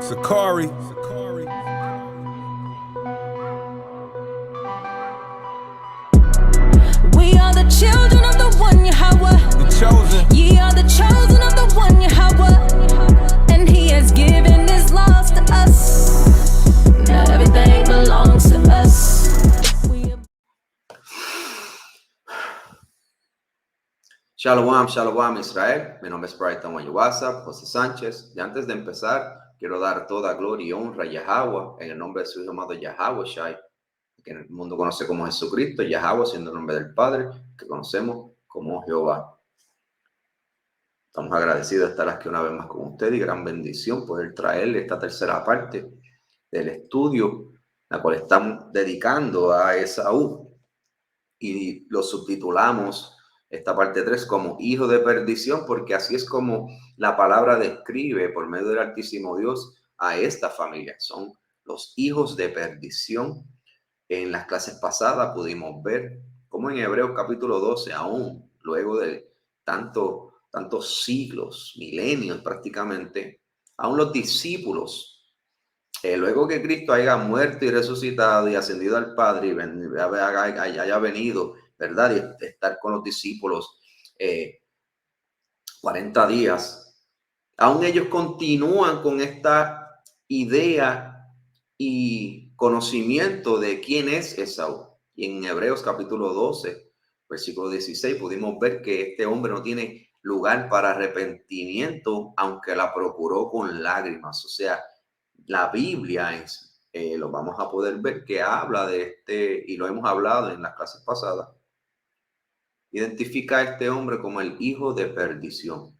Sakari. We are the children of the one Yahweh. The chosen. Ye are the chosen of the one Yahweh. And he has given his laws to us. Now everything belongs to us. Shalom, Shalom Israel, mi nombre es Brighton Wayuasa, José Sánchez, y antes de empezar, quiero dar toda gloria y honra a Yahweh, en el nombre de su hijo amado Yahweh Shai, que en el mundo conoce como Jesucristo, Yahweh siendo el nombre del Padre, que conocemos como Jehová. Estamos agradecidos de estar aquí una vez más con usted y gran bendición poder traerle esta tercera parte del estudio, la cual estamos dedicando a Esaú, y lo subtitulamos esta parte 3 como hijo de perdición, porque así es como la palabra describe por medio del Altísimo Dios a esta familia. Son los hijos de perdición. En las clases pasadas pudimos ver cómo en Hebreos capítulo 12, aún luego de tantos siglos, milenios prácticamente, aún los discípulos, luego que Cristo haya muerto y resucitado y ascendido al Padre y haya venido, ¿verdad? Y estar con los discípulos 40 días, aún ellos continúan con esta idea y conocimiento de quién es Esaú. Y en Hebreos capítulo 12, versículo 16, pudimos ver que este hombre no tiene lugar para arrepentimiento, aunque la procuró con lágrimas. O sea, la Biblia es, lo vamos a poder ver que habla de este, y lo hemos hablado en las clases pasadas, identifica a este hombre como el hijo de perdición.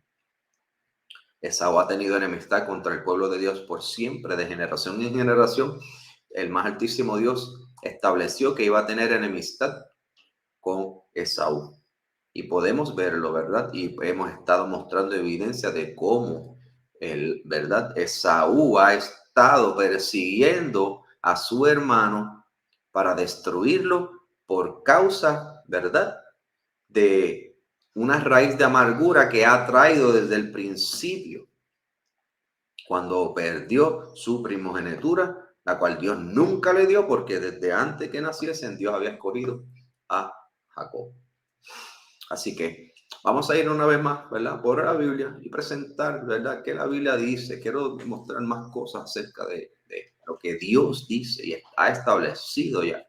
Esaú ha tenido enemistad contra el pueblo de Dios por siempre, de generación en generación. El más altísimo Dios estableció que iba a tener enemistad con Esaú. Y podemos verlo, ¿verdad? Y hemos estado mostrando evidencia de cómo, ¿verdad? Esaú ha estado persiguiendo a su hermano para destruirlo por causa, ¿verdad?, de una raíz de amargura que ha traído desde el principio, cuando perdió su primogenitura, la cual Dios nunca le dio, porque desde antes que naciesen Dios había escogido a Jacob. Así que vamos a ir una vez más, ¿verdad?, por la Biblia y presentar, ¿verdad?, qué la Biblia dice. Quiero mostrar más cosas acerca de lo que Dios dice y ha establecido ya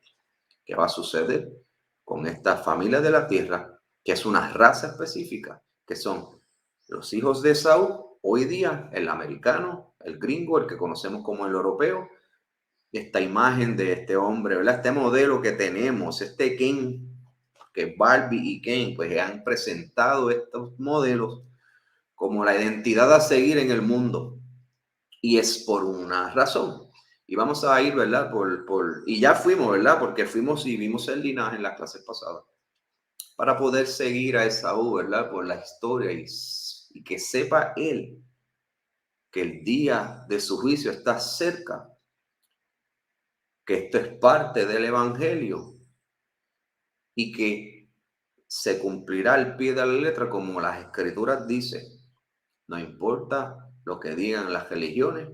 que va a suceder con esta familia de la tierra, que es una raza específica, que son los hijos de Esaú. Hoy día el americano, el gringo, el que conocemos como el europeo, esta imagen de este hombre, ¿verdad?, este modelo que tenemos, este Ken, que Barbie y Ken pues han presentado estos modelos como la identidad a seguir en el mundo, y es por una razón. Y vamos a ir, ¿verdad? Y ya fuimos, ¿verdad? Porque fuimos y vimos el linaje en las clases pasadas, para poder seguir a Esaú, ¿verdad?, por la historia y que sepa él que el día de su juicio está cerca, que esto es parte del evangelio y que se cumplirá al pie de la letra como las escrituras dicen. No importa lo que digan las religiones,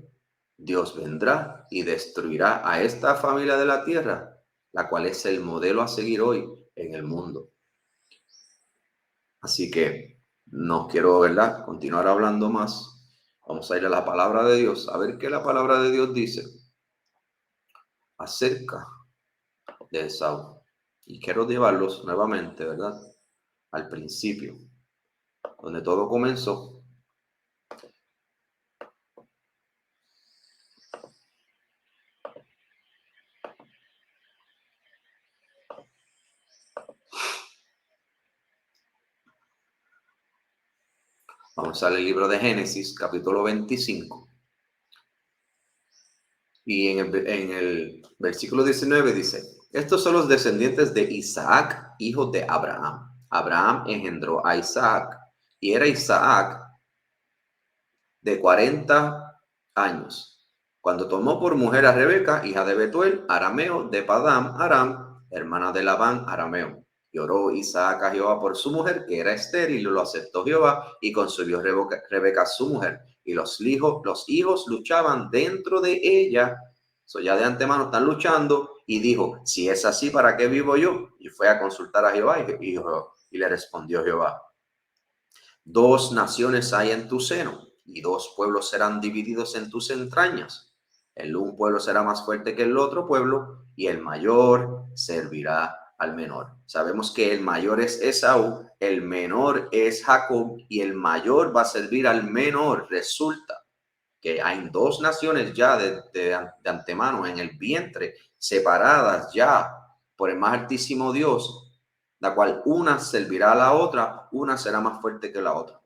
Dios vendrá y destruirá a esta familia de la tierra, la cual es el modelo a seguir hoy en el mundo. Así que no quiero, ¿verdad?, continuar hablando más. Vamos a ir a la palabra de Dios, a ver qué la palabra de Dios dice acerca de Esaú. Y quiero llevarlos nuevamente, ¿verdad?, al principio, donde todo comenzó. Vamos al libro de Génesis, capítulo 25. Y en el versículo 19 dice: estos son los descendientes de Isaac, hijo de Abraham. Abraham engendró a Isaac, y era Isaac de 40 años, cuando tomó por mujer a Rebeca, hija de Betuel, arameo, de Padam Aram, hermana de Labán, arameo. Y oró Isaac a Jehová por su mujer, que era estéril, y lo aceptó Jehová, y concibió Rebeca su mujer. y los hijos luchaban dentro de ella. So, ya de antemano están luchando y dijo, si es así, ¿para qué vivo yo? Y fue a consultar a Jehová y le respondió Jehová, 2 naciones hay en tu seno y 2 pueblos serán divididos en tus entrañas. El un pueblo será más fuerte que el otro pueblo y el mayor servirá al menor. Sabemos que el mayor es Esaú, el menor es Jacob y el mayor va a servir al menor. Resulta que hay 2 naciones ya de antemano en el vientre, separadas ya por el más altísimo Dios, la cual una servirá a la otra, una será más fuerte que la otra.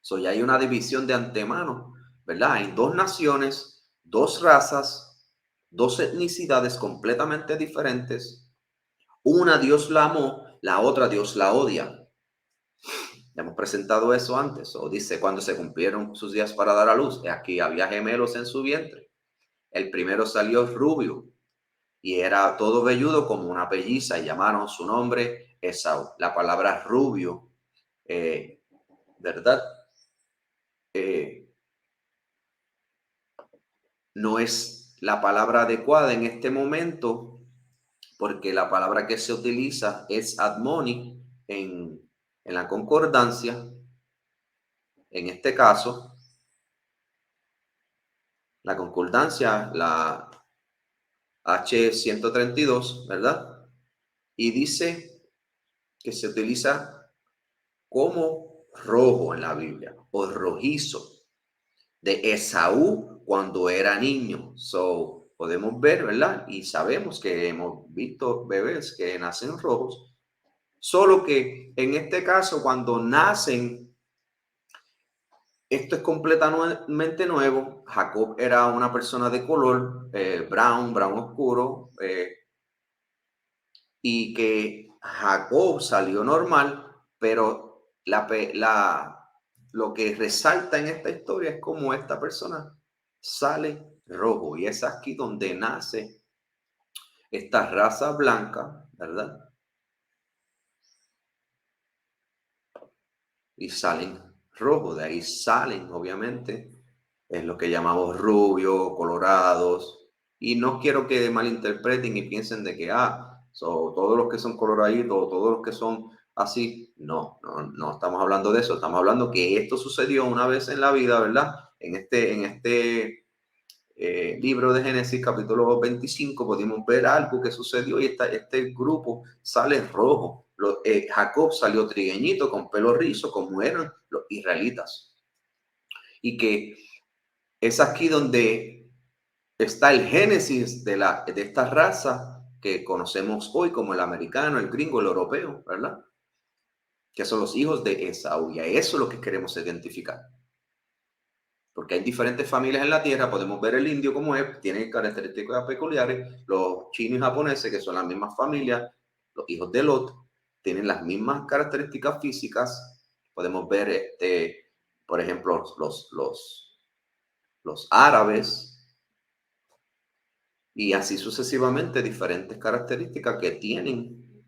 So, ya hay una división de antemano, ¿verdad? Hay 2 naciones, 2 razas, 2 etnicidades completamente diferentes. Una Dios la amó, la otra Dios la odia. Ya hemos presentado eso antes. O dice, cuando se cumplieron sus días para dar a luz, aquí había gemelos en su vientre. El primero salió rubio y era todo velludo como una pelliza y llamaron su nombre Esaú. La palabra rubio, ¿verdad? No es la palabra adecuada en este momento porque la palabra que se utiliza es admoni en la concordancia. En este caso, la concordancia, la H132, ¿verdad? Y dice que se utiliza como rojo en la Biblia o rojizo de Esaú cuando era niño. So, podemos ver, ¿verdad? Y sabemos que hemos visto bebés que nacen rojos, solo que en este caso cuando nacen, esto es completamente nuevo. Jacob era una persona de color brown oscuro, y que Jacob salió normal, pero lo que resalta en esta historia es cómo esta persona sale rojo. Y es aquí donde nace esta raza blanca, ¿verdad? Y salen rojos, de ahí salen, obviamente, es lo que llamamos rubios, colorados. Y no quiero que malinterpreten y piensen de que, todos los que son coloraditos, todos los que son así. No estamos hablando de eso. Estamos hablando que esto sucedió una vez en la vida, ¿verdad? En este libro de Génesis, capítulo 25, pudimos ver algo que sucedió y este grupo sale rojo. Jacob salió trigueñito, con pelo rizo, como eran los israelitas. Y que es aquí donde está el génesis de esta raza que conocemos hoy como el americano, el gringo, el europeo, ¿verdad? Que son los hijos de Esaú. Y a eso es lo que queremos identificar. Porque hay diferentes familias en la tierra, podemos ver el indio como es, tiene características peculiares, los chinos y japoneses, que son las mismas familias, los hijos de Lot, tienen las mismas características físicas, podemos ver, por ejemplo, los árabes, y así sucesivamente, diferentes características que tienen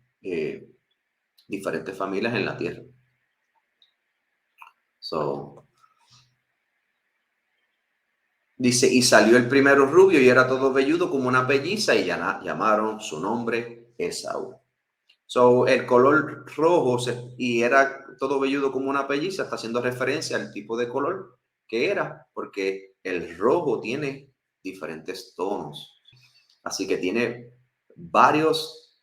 diferentes familias en la tierra. Dice, y salió el primero rubio y era todo velludo como una pelliza y llamaron su nombre Esaú. El color rojo y era todo velludo como una pelliza, está haciendo referencia al tipo de color que era, porque el rojo tiene diferentes tonos. Así que tiene varias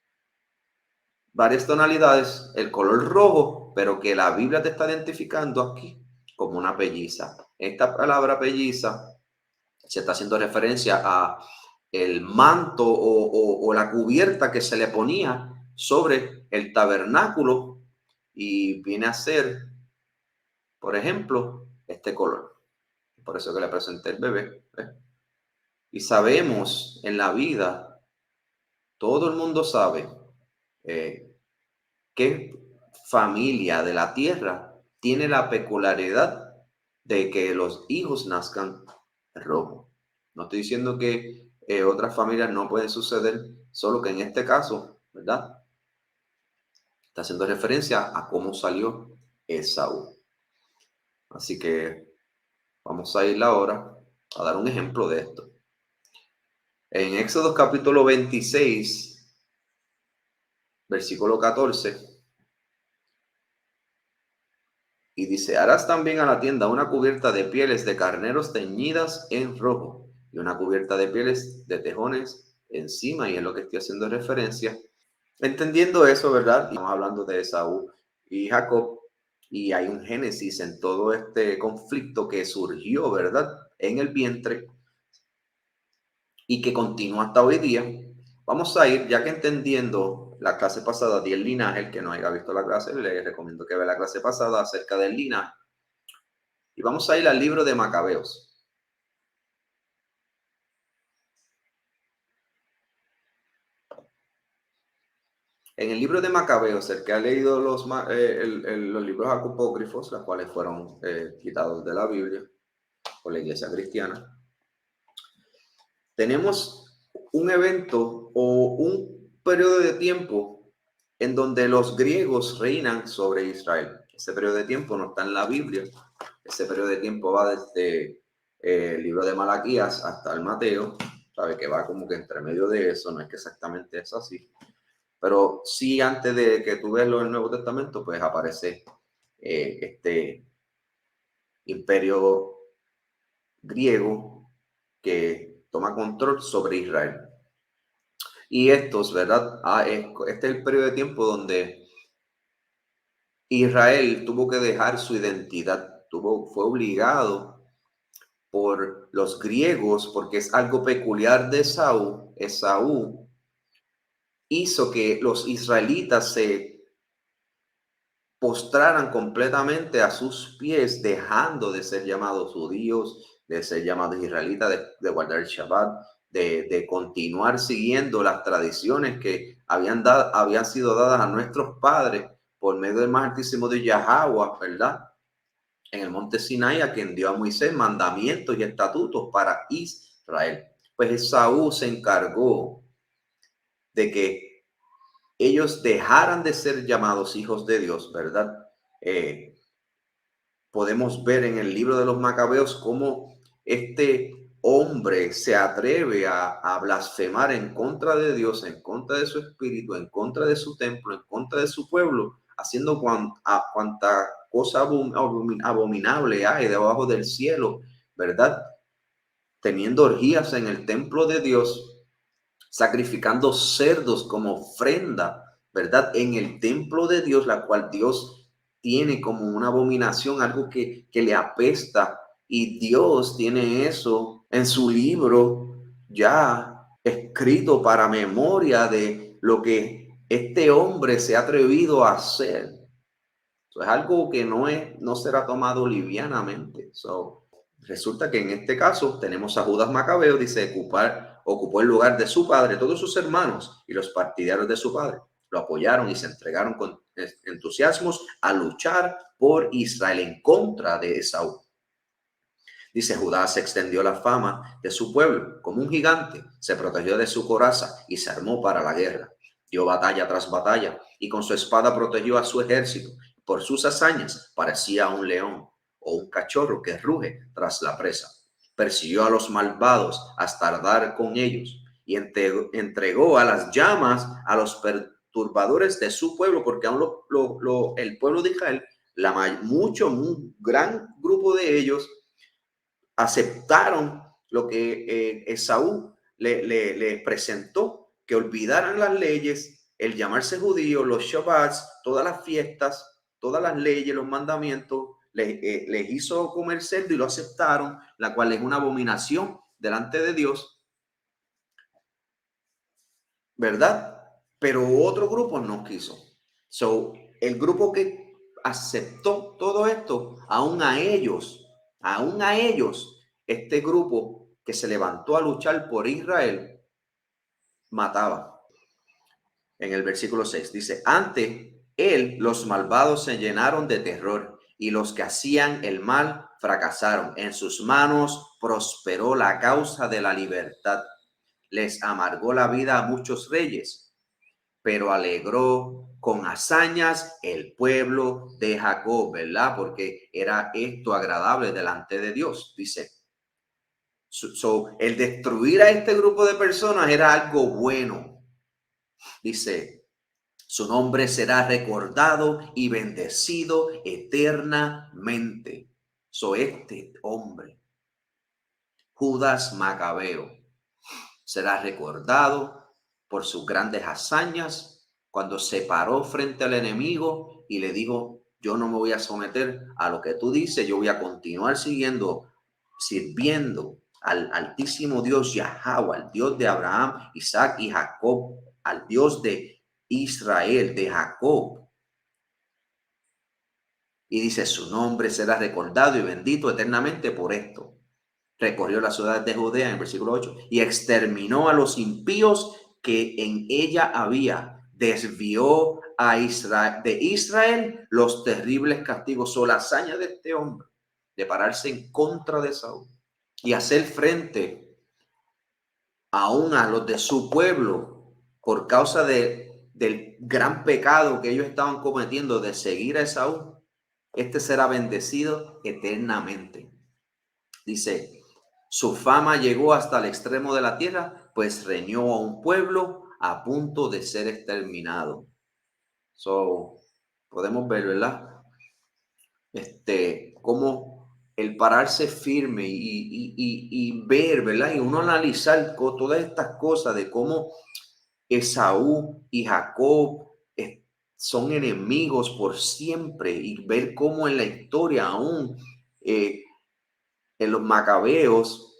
tonalidades, el color rojo, pero que la Biblia te está identificando aquí como una pelliza. Esta palabra pelliza se está haciendo referencia a el manto o la cubierta que se le ponía sobre el tabernáculo y viene a ser, por ejemplo, este color. Por eso que le presenté el bebé. Y sabemos en la vida, todo el mundo sabe qué familia de la tierra tiene la peculiaridad de que los hijos nazcan rojo. No estoy diciendo que otras familias no pueden suceder, solo que en este caso, ¿verdad? Está haciendo referencia a cómo salió Esaú. Así que Vamos a ir ahora a dar un ejemplo de esto. En Éxodo capítulo 26, versículo 14, y dice: harás también a la tienda una cubierta de pieles de carneros teñidas en rojo y una cubierta de pieles de tejones encima, y es lo que estoy haciendo referencia. Entendiendo eso, ¿verdad? Estamos hablando de Esaú y Jacob, y hay un génesis en todo este conflicto que surgió, ¿verdad? En el vientre y que continúa hasta hoy día. Vamos a ir, ya que entendiendo la clase pasada del linaje, el que no haya visto la clase, le recomiendo que vea la clase pasada acerca del linaje. Y vamos a ir al libro de Macabeos. En el libro de Macabeos, el que ha leído los libros apócrifos, los cuales fueron quitados de la Biblia por la iglesia cristiana, tenemos un evento o un periodo de tiempo en donde los griegos reinan sobre Israel. Ese periodo de tiempo no está en la Biblia. Ese periodo de tiempo va desde el libro de Malaquías hasta el Mateo. Sabe que va como que entre medio de eso, no es que exactamente es así. Pero sí, antes de que tú veas el Nuevo Testamento, pues aparece este imperio griego que toma control sobre Israel. Y estos, ¿verdad? Este es el periodo de tiempo donde Israel tuvo que dejar su identidad, fue obligado por los griegos, porque es algo peculiar de Esaú. Esaú hizo que los israelitas se postraran completamente a sus pies, dejando de ser llamados judíos, de ser llamados israelitas, de guardar el Shabbat, de continuar siguiendo las tradiciones que habían sido dadas a nuestros padres por medio del más altísimo de Yahweh, ¿verdad? En el monte Sinai, a quien dio a Moisés mandamientos y estatutos para Israel. Pues Esaú se encargó de que ellos dejaran de ser llamados hijos de Dios, ¿verdad? Podemos ver en el libro de los Macabeos cómo este hombre se atreve a blasfemar en contra de Dios, en contra de su espíritu, en contra de su templo, en contra de su pueblo, haciendo cuanta cosa abominable hay debajo del cielo, ¿verdad? Teniendo orgías en el templo de Dios, sacrificando cerdos como ofrenda, ¿verdad? En el templo de Dios, la cual Dios tiene como una abominación, algo que le apesta, y Dios tiene eso en su libro ya escrito para memoria de lo que este hombre se ha atrevido a hacer. Eso es algo que no será tomado livianamente. Resulta que en este caso tenemos a Judas Macabeo, dice, ocupó el lugar de su padre. Todos sus hermanos y los partidarios de su padre lo apoyaron y se entregaron con entusiasmos a luchar por Israel en contra de Esaú. Dice: Judá se extendió la fama de su pueblo como un gigante, se protegió de su coraza y se armó para la guerra. Dio batalla tras batalla y con su espada protegió a su ejército. Por sus hazañas parecía un león o un cachorro que ruge tras la presa. Persiguió a los malvados hasta dar con ellos y entregó a las llamas a los perturbadores de su pueblo, porque aún el pueblo de Israel, un gran grupo de ellos aceptaron lo que Esaú le presentó, que olvidaran las leyes, el llamarse judío, los Shabbats, todas las fiestas, todas las leyes, los mandamientos, les hizo comer cerdo y lo aceptaron, la cual es una abominación delante de Dios, ¿verdad? Pero otro grupo no quiso. El grupo que aceptó todo esto, aún a ellos, este grupo que se levantó a luchar por Israel, mataba. En el versículo 6 dice: ante él los malvados se llenaron de terror y los que hacían el mal fracasaron. En sus manos prosperó la causa de la libertad. Les amargó la vida a muchos reyes. pero alegró con hazañas el pueblo de Jacob, ¿verdad? Porque era esto agradable delante de Dios, dice. El destruir a este grupo de personas era algo bueno. Dice, su nombre será recordado y bendecido eternamente. Este hombre, Judas Macabeo, será recordado por sus grandes hazañas cuando se paró frente al enemigo y le dijo, yo no me voy a someter a lo que tú dices, yo voy a continuar sirviendo al altísimo Dios Yahweh, al Dios de Abraham, Isaac y Jacob, al Dios de Israel, de Jacob. Y dice, su nombre será recordado y bendito eternamente por esto. Recorrió las ciudades de Judea, en el versículo 8, y exterminó a los impíos que en ella había. Desvió a Israel los terribles castigos. O la hazaña de este hombre de pararse en contra de Saúl y hacer frente aún a los de su pueblo por causa del gran pecado que ellos estaban cometiendo de seguir a Esaú. Este será bendecido eternamente. Dice, su fama llegó hasta el extremo de la tierra, pues reñó a un pueblo a punto de ser exterminado. Podemos ver, ¿verdad? Cómo el pararse firme y ver, ¿verdad? Y uno analizar todas estas cosas de cómo Esaú y Jacob son enemigos por siempre, y ver cómo en la historia aún en los macabeos,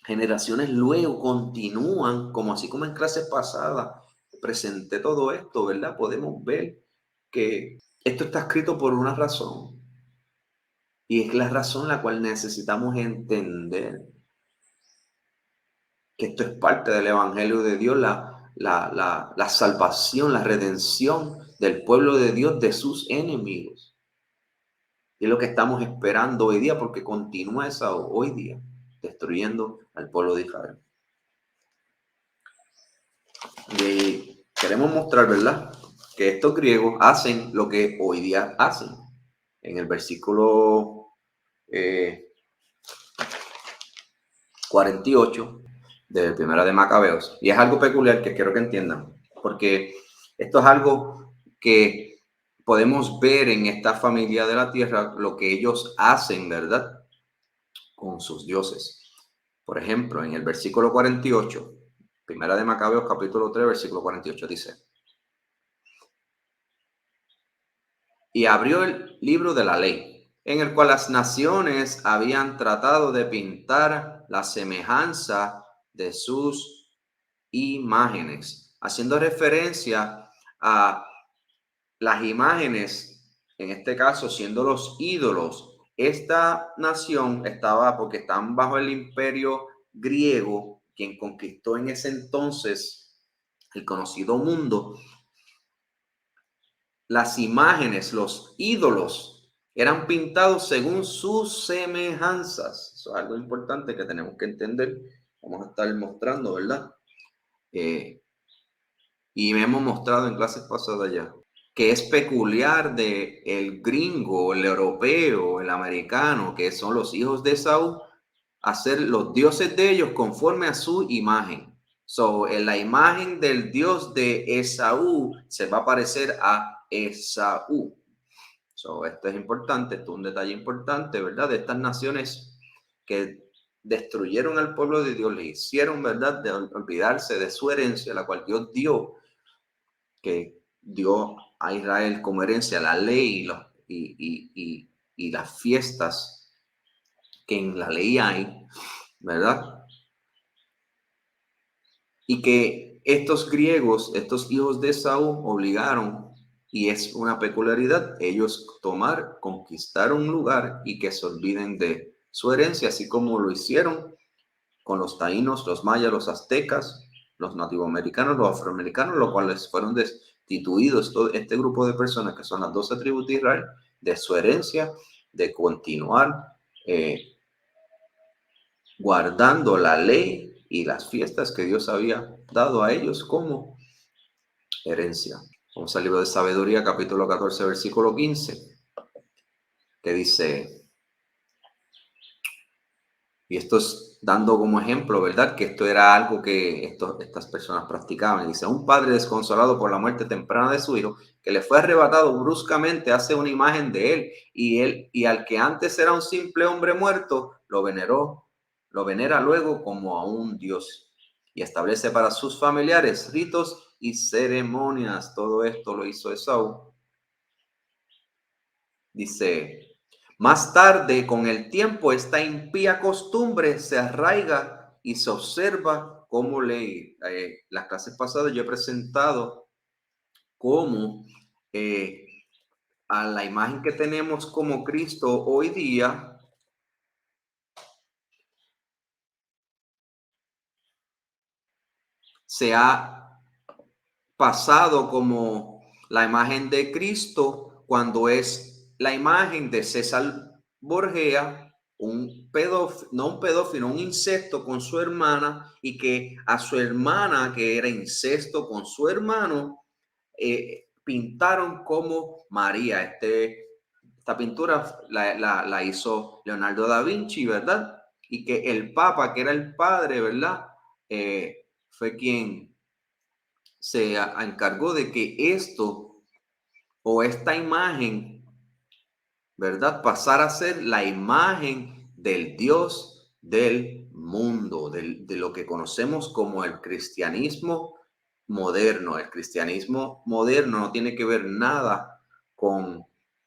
generaciones luego continúan, así como en clases pasadas presenté todo esto, ¿verdad? Podemos ver que esto está escrito por una razón. Y es la razón la cual necesitamos entender que esto es parte del Evangelio de Dios, la salvación, la redención del pueblo de Dios de sus enemigos. Y es lo que estamos esperando hoy día, porque continúa Esaú hoy día destruyendo al pueblo de Israel. Y queremos mostrar, ¿verdad?, que estos griegos hacen lo que hoy día hacen. En el versículo 48 de Primera de Macabeos. Y es algo peculiar que quiero que entiendan, porque esto es algo que podemos ver en esta familia de la tierra, lo que ellos hacen, ¿verdad?, con sus dioses. Por ejemplo, en el versículo 48, Primera de Macabeos, capítulo 3, versículo 48, dice: y abrió el libro de la ley, en el cual las naciones habían tratado de pintar la semejanza de sus imágenes, haciendo referencia a las imágenes, en este caso siendo los ídolos. Esta nación estaba, porque están bajo el imperio griego, quien conquistó en ese entonces el conocido mundo. Las imágenes, los ídolos, eran pintados según sus semejanzas. Eso es algo importante que tenemos que entender. Vamos a estar mostrando, ¿verdad? Y me hemos mostrado en clases pasadas ya que es peculiar de el gringo, el europeo, el americano, que son los hijos de Esaú, hacer los dioses de ellos conforme a su imagen. En la imagen del Dios de Esaú se va a parecer a Esaú. Esto es importante, esto es un detalle importante, ¿verdad? De estas naciones que destruyeron al pueblo de Dios, le hicieron, ¿verdad?, de olvidarse de su herencia, la cual Dios dio, que dio a Israel como herencia la ley y las fiestas que en la ley hay, ¿verdad? Y que estos griegos, estos hijos de Esaú, obligaron, y es una peculiaridad, ellos conquistar un lugar y que se olviden de su herencia, así como lo hicieron con los taínos, los mayas, los aztecas, los nativoamericanos, los afroamericanos, los cuales fueron destituidos, todo este grupo de personas que son las 12 tribus de Israel, de su herencia, de continuar guardando la ley y las fiestas que Dios había dado a ellos como herencia. Vamos al libro de Sabiduría, capítulo 14, versículo 15, que dice, y esto es dando como ejemplo, ¿verdad? Que esto era algo que estas personas practicaban. Dice, un padre desconsolado por la muerte temprana de su hijo, que le fue arrebatado bruscamente, hace una imagen de él, y al que antes era un simple hombre muerto, lo venera luego como a un dios, y establece para sus familiares ritos y ceremonias. Todo esto lo hizo Esaú. Dice, más tarde, con el tiempo, esta impía costumbre se arraiga y se observa como ley. Las clases pasadas yo he presentado cómo a la imagen que tenemos como Cristo hoy día se ha pasado como la imagen de Cristo cuando es la imagen de César Borgia, un pedófilo, no un pedófilo, un incesto con su hermana, y que a su hermana, que era incesto con su hermano, pintaron como María. Esta pintura la hizo Leonardo da Vinci, ¿verdad? Y que el Papa, que era el padre, ¿verdad? Fue quien se encargó de que esto o esta imagen, ¿verdad?, pasara a ser la imagen del Dios del mundo, de lo que conocemos como el cristianismo moderno. El cristianismo moderno no tiene que ver nada con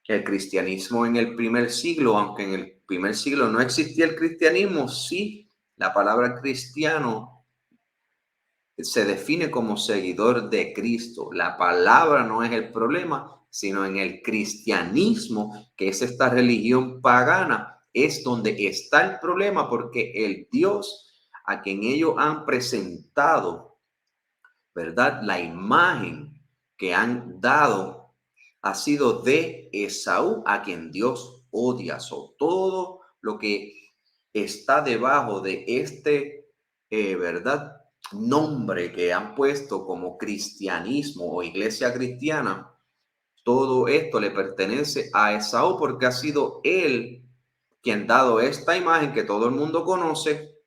el cristianismo en el primer siglo, aunque en el primer siglo no existía el cristianismo. Sí, la palabra cristiano se define como seguidor de Cristo. La palabra no es el problema, sino en el cristianismo, que es esta religión pagana, es donde está el problema, porque el Dios a quien ellos han presentado, ¿verdad?, la imagen que han dado ha sido de Esaú, a quien Dios odia. Todo lo que está debajo de ¿verdad?, nombre que han puesto como cristianismo o iglesia cristiana, todo esto le pertenece a Esaú, porque ha sido él quien ha dado esta imagen que todo el mundo conoce,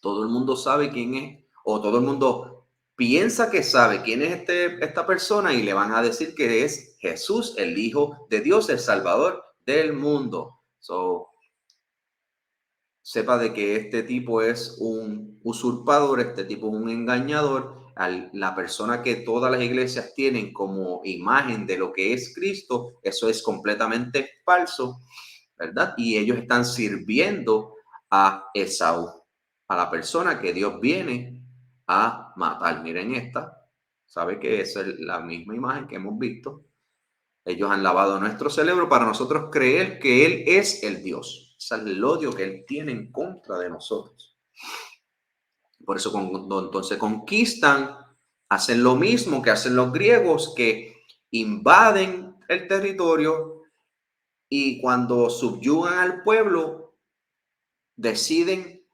todo el mundo sabe quién es, o todo el mundo piensa que sabe quién es esta persona, y le van a decir que es Jesús, el Hijo de Dios, el Salvador del mundo. Sepa de que este tipo es un usurpador, este tipo es un engañador. La persona que todas las iglesias tienen como imagen de lo que es Cristo, eso es completamente falso, ¿verdad? Y ellos están sirviendo a Esaú, a la persona que Dios viene a matar. Miren esta, sabe que esa es la misma imagen que hemos visto. Ellos han lavado nuestro cerebro para nosotros creer que Él es el Dios. Ese es el odio que Él tiene en contra de nosotros. Por eso entonces conquistan, hacen lo mismo que hacen los griegos, que invaden el territorio, y cuando subyugan al pueblo, deciden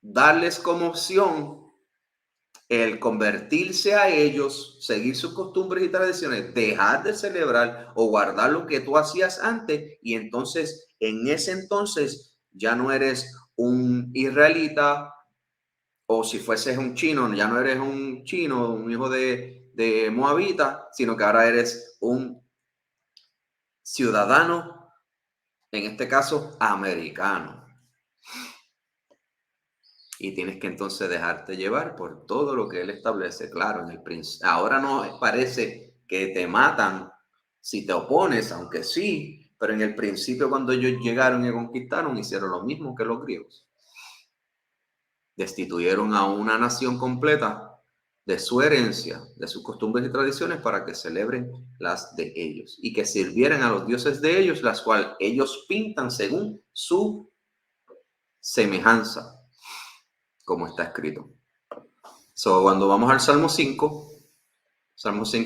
darles como opción el convertirse a ellos, seguir sus costumbres y tradiciones, dejar de celebrar o guardar lo que tú hacías antes, y entonces en ese entonces ya no eres un israelita, o si fueses un chino, ya no eres un chino, un hijo de moabita, sino que ahora eres un ciudadano, en este caso americano. Y tienes que entonces dejarte llevar por todo lo que él establece. Claro, en el principio, ahora no parece que te matan si te opones, aunque sí, pero en el principio, cuando ellos llegaron y conquistaron, hicieron lo mismo que los griegos. Destituyeron a una nación completa de su herencia, de sus costumbres y tradiciones, para que celebren las de ellos y que sirvieran a los dioses de ellos, las cuales ellos pintan según su semejanza, como está escrito. Cuando vamos al Salmo 5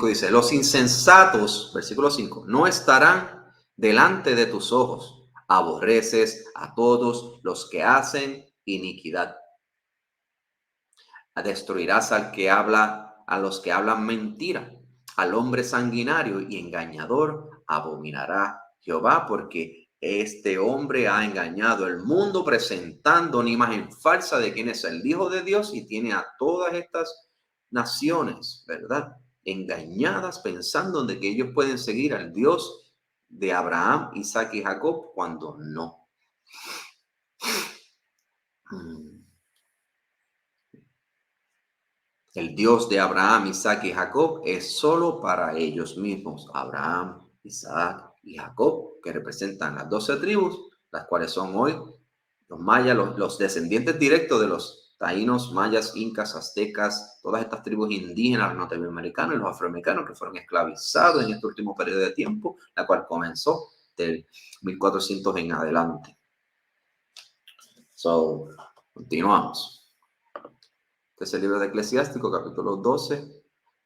dice, los insensatos, versículo 5, no estarán delante de tus ojos. Aborreces a todos los que hacen iniquidad. Destruirás al que habla, a los que hablan mentira, al hombre sanguinario y engañador abominará Jehová, porque este hombre ha engañado el mundo presentando una imagen falsa de quién es el Hijo de Dios y tiene a todas estas naciones, ¿verdad? Engañadas pensando de que ellos pueden seguir al Dios de Abraham, Isaac y Jacob cuando no. El Dios de Abraham, Isaac y Jacob es solo para ellos mismos. Abraham, Isaac y Jacob, que representan las 12 tribus, las cuales son hoy los mayas, los descendientes directos de los taínos, mayas, incas, aztecas, todas estas tribus indígenas, los norteamericanos y los afroamericanos que fueron esclavizados en este último periodo de tiempo, la cual comenzó del 1400 en adelante. Continuamos. Este es el libro de Eclesiástico, capítulo 12,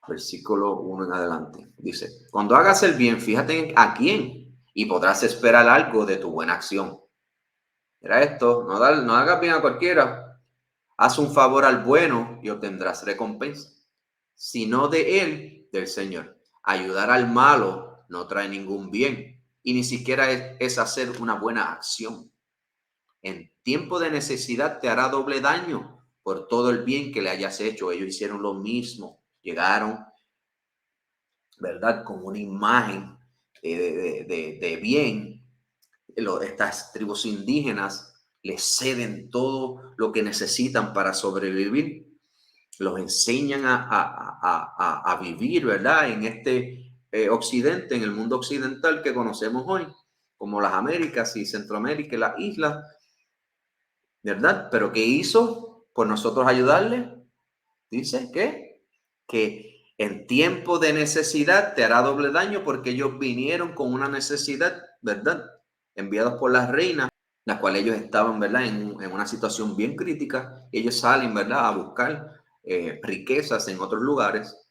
versículo 1 en adelante. Dice, cuando hagas el bien, fíjate a quién y podrás esperar algo de tu buena acción. Mira esto, no hagas bien a cualquiera. Haz un favor al bueno y obtendrás recompensa. Si no de él, del Señor. Ayudar al malo no trae ningún bien y ni siquiera es hacer una buena acción. En tiempo de necesidad te hará doble daño por todo el bien que le hayas hecho. Ellos hicieron lo mismo. Llegaron, ¿verdad? Con una imagen de bien. Estas tribus indígenas les ceden todo lo que necesitan para sobrevivir. Los enseñan a vivir, ¿verdad? En este occidente, en el mundo occidental que conocemos hoy, como las Américas y Centroamérica y las islas, ¿verdad? Pero ¿qué hizo por nosotros ayudarle? Dice que en tiempo de necesidad te hará doble daño porque ellos vinieron con una necesidad, ¿verdad? Enviados por las reinas, las cuales ellos estaban, ¿verdad? En una situación bien crítica. Ellos salen, ¿verdad? A buscar riquezas en otros lugares.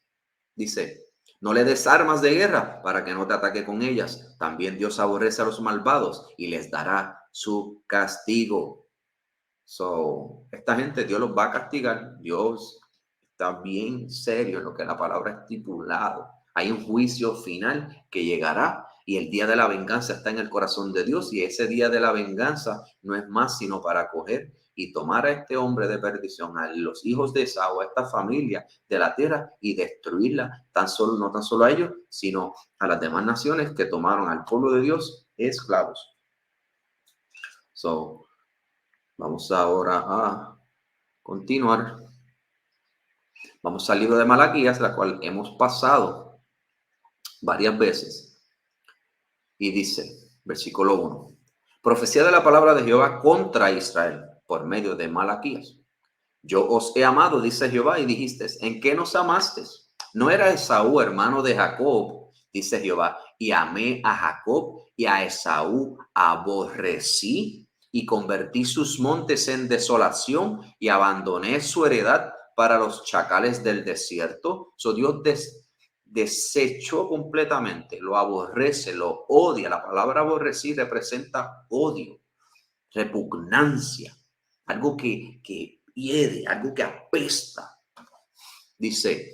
Dice, no le des armas de guerra para que no te ataque con ellas. También Dios aborrece a los malvados y les dará su castigo. Esta gente Dios los va a castigar. Dios está bien serio en lo que la palabra estipulado. Hay un juicio final que llegará y el día de la venganza está en el corazón de Dios, y ese día de la venganza no es más sino para coger y tomar a este hombre de perdición, a los hijos de Esaú, a esta familia de la tierra, y destruirla, no tan solo a ellos, sino a las demás naciones que tomaron al pueblo de Dios esclavos. Vamos ahora a continuar. Vamos al libro de Malaquías, la cual hemos pasado varias veces. Y dice, versículo 1, profecía de la palabra de Jehová contra Israel por medio de Malaquías. Yo os he amado, dice Jehová, y dijisteis, ¿en qué nos amasteis? ¿No era Esaú hermano de Jacob? Dice Jehová, y amé a Jacob y a Esaú aborrecí y convertí sus montes en desolación y abandoné su heredad para los chacales del desierto. Dios desechó completamente, lo aborrece, lo odia. La palabra aborrecer representa odio, repugnancia, algo que hiede, algo que apesta. Dice,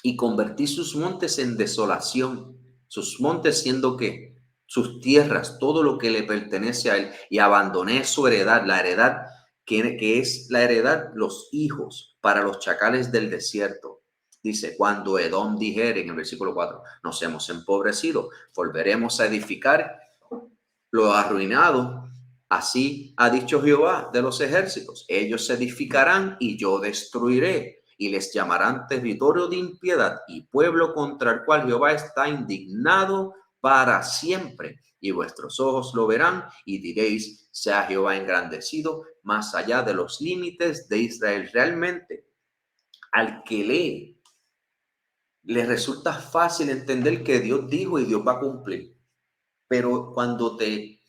y convertí sus montes en desolación, sus montes siendo que sus tierras, todo lo que le pertenece a él, y abandoné su heredad, la heredad que es la heredad, los hijos para los chacales del desierto. Dice, cuando Edom dijere, en el versículo 4, nos hemos empobrecido, volveremos a edificar lo arruinado. Así ha dicho Jehová de los ejércitos, ellos se edificarán y yo destruiré, y les llamarán territorio de impiedad y pueblo contra el cual Jehová está indignado para siempre. Y vuestros ojos lo verán y diréis, sea Jehová engrandecido más allá de los límites de Israel. Realmente, al que lee, le resulta fácil entender que Dios dijo y Dios va a cumplir. Pero cuando te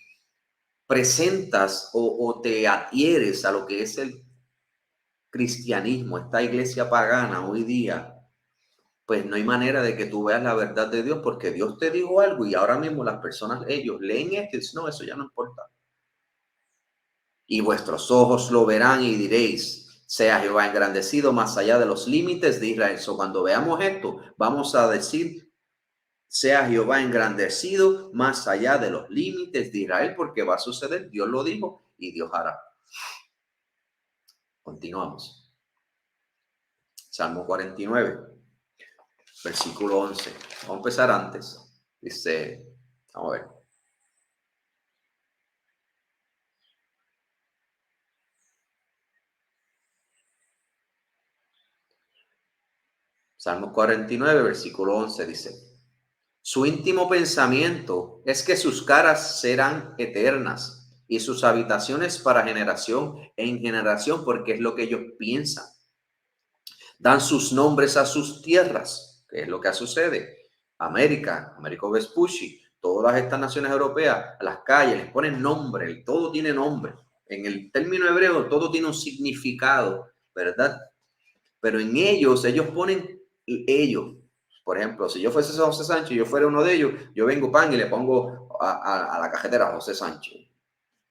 presentas o te adhieres a lo que es el cristianismo, esta iglesia pagana hoy día, pues no hay manera de que tú veas la verdad de Dios, porque Dios te dijo algo y ahora mismo las personas, ellos leen esto y dicen, no, eso ya no importa. Y vuestros ojos lo verán y diréis, sea Jehová engrandecido más allá de los límites de Israel. So, cuando veamos esto, vamos a decir, sea Jehová engrandecido más allá de los límites de Israel, porque va a suceder, Dios lo dijo y Dios hará. Continuamos. Salmo 49, versículo 11. Vamos a empezar antes. Dice, vamos a ver. Salmo 49, versículo 11 dice, su íntimo pensamiento es que sus caras serán eternas y sus habitaciones para generación en generación, porque es lo que ellos piensan. Dan sus nombres a sus tierras, que es lo que sucede. Américo Vespucci, todas estas naciones europeas, a las calles les ponen nombre, todo tiene nombre. En el término hebreo todo tiene un significado, ¿verdad? Pero en ellos ponen ellos. Por ejemplo, si yo fuese José Sánchez y yo fuera uno de ellos, yo vengo pan y le pongo a la cajetera José Sánchez.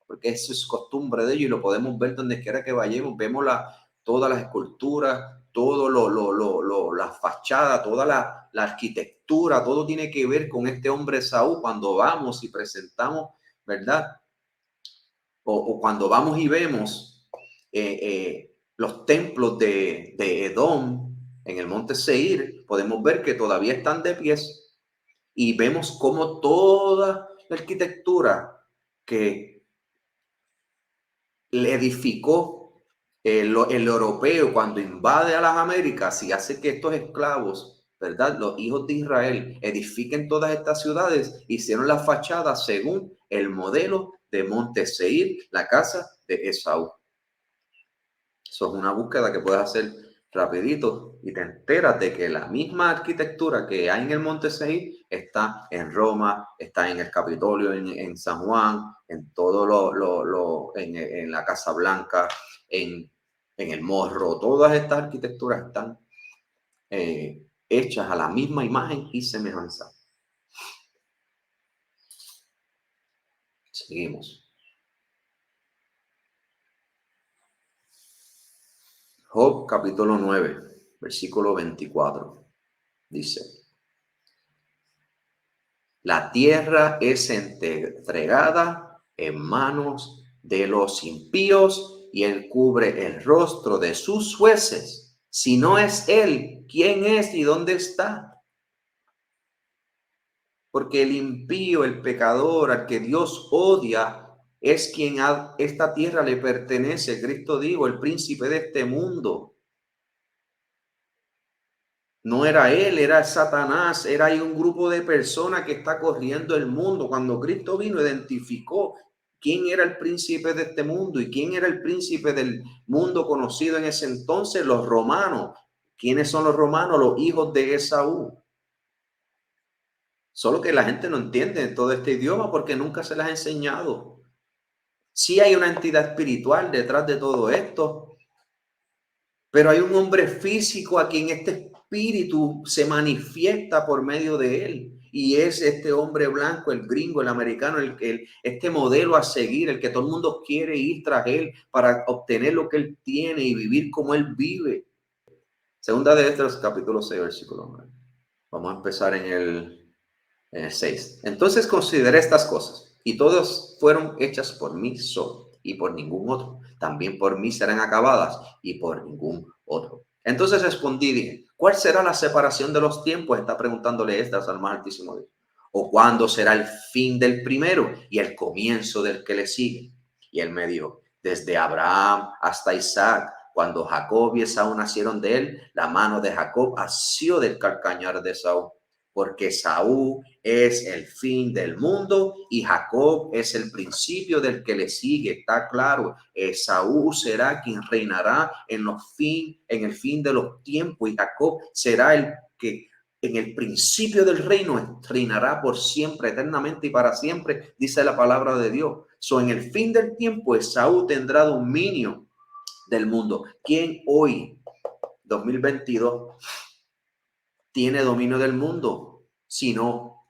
Porque eso es costumbre de ellos y lo podemos ver donde quiera que vayamos. Vemos todas las esculturas, todo la fachada, toda la arquitectura, todo tiene que ver con este hombre Saúl. Cuando vamos y presentamos, ¿verdad? O cuando vamos y vemos los templos de Edom en el monte Seir, podemos ver que todavía están de pies y vemos cómo toda la arquitectura que le edificó el europeo cuando invade a las Américas y hace que estos esclavos, ¿verdad? Los hijos de Israel edifiquen todas estas ciudades, hicieron las fachadas según el modelo de Monte Seir, la casa de Esaú. Eso es una búsqueda que puedes hacer rapidito y te enteras de que la misma arquitectura que hay en el Monte Seir está en Roma, está en el Capitolio, en San Juan, en todo en la Casa Blanca, en el Morro. Todas estas arquitecturas están hechas a la misma imagen y semejanza. Seguimos. Job capítulo 9, versículo 24, dice, la tierra es entregada en manos de los impíos y él cubre el rostro de sus jueces. Si no es él, ¿quién es y dónde está? Porque el impío, el pecador, al que Dios odia, es quien a esta tierra le pertenece. Cristo dijo, el príncipe de este mundo. No era él, era Satanás, era ahí un grupo de personas que está corriendo el mundo. Cuando Cristo vino, identificó quién era el príncipe de este mundo y quién era el príncipe del mundo conocido en ese entonces, los romanos. ¿Quiénes son los romanos? Los hijos de Esaú. Solo que la gente no entiende todo este idioma porque nunca se les ha enseñado. Sí hay una entidad espiritual detrás de todo esto, pero hay un hombre físico a quien este espíritu se manifiesta por medio de él. Y es este hombre blanco, el gringo, el americano, este modelo a seguir, el que todo el mundo quiere ir tras él para obtener lo que él tiene y vivir como él vive. Segunda de Esdras, capítulo 6, versículo 9. Vamos a empezar en el 6. Entonces consideré estas cosas, y todas fueron hechas por mí solo, y por ningún otro. También por mí serán acabadas, y por ningún otro. Entonces respondí y dije, ¿cuál será la separación de los tiempos? Está preguntándole Esdras al más altísimo Dios. ¿O cuándo será el fin del primero y el comienzo del que le sigue? Y él me dijo, desde Abraham hasta Isaac, cuando Jacob y Esaú nacieron de él, la mano de Jacob asió del calcañar de Esaú, porque Esaú es el fin del mundo y Jacob es el principio del que le sigue. Está claro, Esaú será quien reinará en el fin de los tiempos y Jacob será el que en el principio del reino reinará por siempre, eternamente y para siempre, dice la palabra de Dios. En el fin del tiempo Esaú tendrá dominio del mundo. ¿Quién hoy, 2022, tiene dominio del mundo? Sino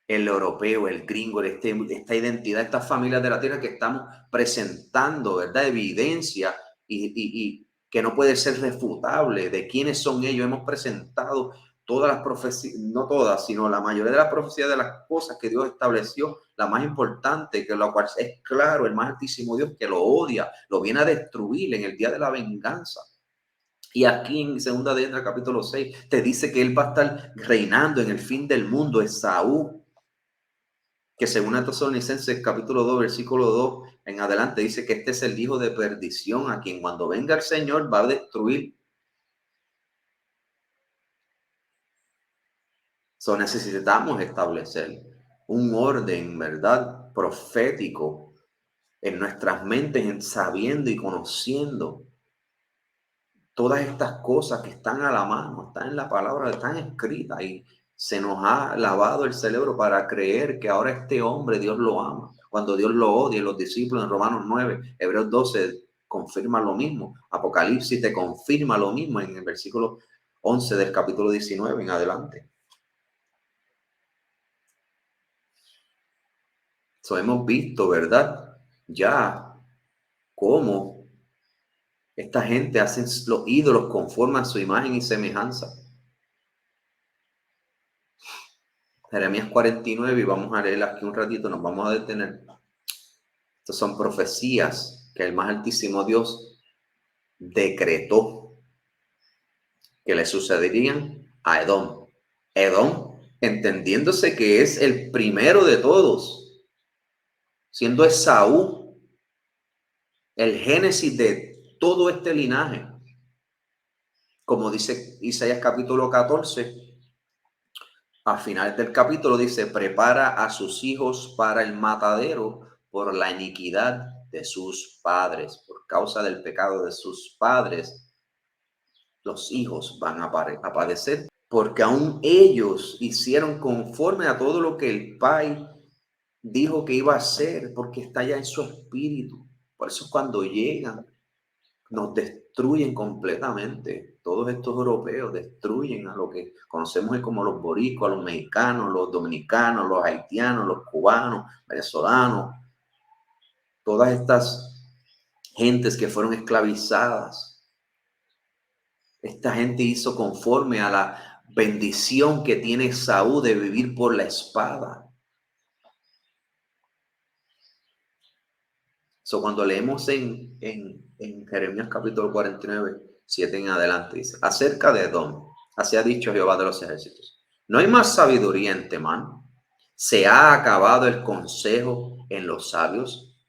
el europeo, el gringo, esta identidad, estas familias de la tierra que estamos presentando, ¿verdad? Evidencia y que no puede ser refutable. ¿De quiénes son ellos? Hemos presentado todas las profecías, no todas, sino la mayoría de las profecías de las cosas que Dios estableció, la más importante, que lo cual es claro, el más altísimo Dios que lo odia, lo viene a destruir en el día de la venganza. Y aquí en Segunda de Esdras, capítulo 6, te dice que él va a estar reinando en el fin del mundo, Esaú, que según Tesalonicenses capítulo 2, versículo 2 en adelante, dice que este es el hijo de perdición, a quien cuando venga el Señor va a destruir. So, necesitamos establecer un orden, ¿verdad?, profético en nuestras mentes, sabiendo y conociendo todas estas cosas que están a la mano, están en la palabra, están escritas, y se nos ha lavado el cerebro para creer que ahora este hombre Dios lo ama, cuando Dios lo odia. Los discípulos en Romanos 9, Hebreos 12 confirma lo mismo, Apocalipsis te confirma lo mismo en el versículo 11 del capítulo 19 en adelante. So, hemos visto, ¿verdad?, ya cómo esta gente hace los ídolos conforme a su imagen y semejanza. Jeremías 49, y vamos a leer aquí un ratito, nos vamos a detener. Estas son profecías que el más altísimo Dios decretó que le sucederían a Edom. Edom, entendiéndose que es el primero de todos, siendo Esaú el génesis de todo este linaje. Como dice Isaías capítulo 14, a finales del capítulo dice: prepara a sus hijos para el matadero por la iniquidad de sus padres. Por causa del pecado de sus padres, los hijos van a padecer, porque aún ellos hicieron conforme a todo lo que el Pai dijo que iba a hacer, porque está ya en su espíritu. Por eso cuando llegan, nos destruyen completamente. Todos estos europeos destruyen a lo que conocemos como los boricuas, los mexicanos, los dominicanos, los haitianos, los cubanos, venezolanos, todas estas gentes que fueron esclavizadas. Esta gente hizo conforme a la bendición que tiene Saúl de vivir por la espada. So, cuando leemos en Jeremías capítulo 49, 7 en adelante, dice: acerca de Edom, así ha dicho Jehová de los ejércitos, no hay más sabiduría en Temán, se ha acabado el consejo en los sabios,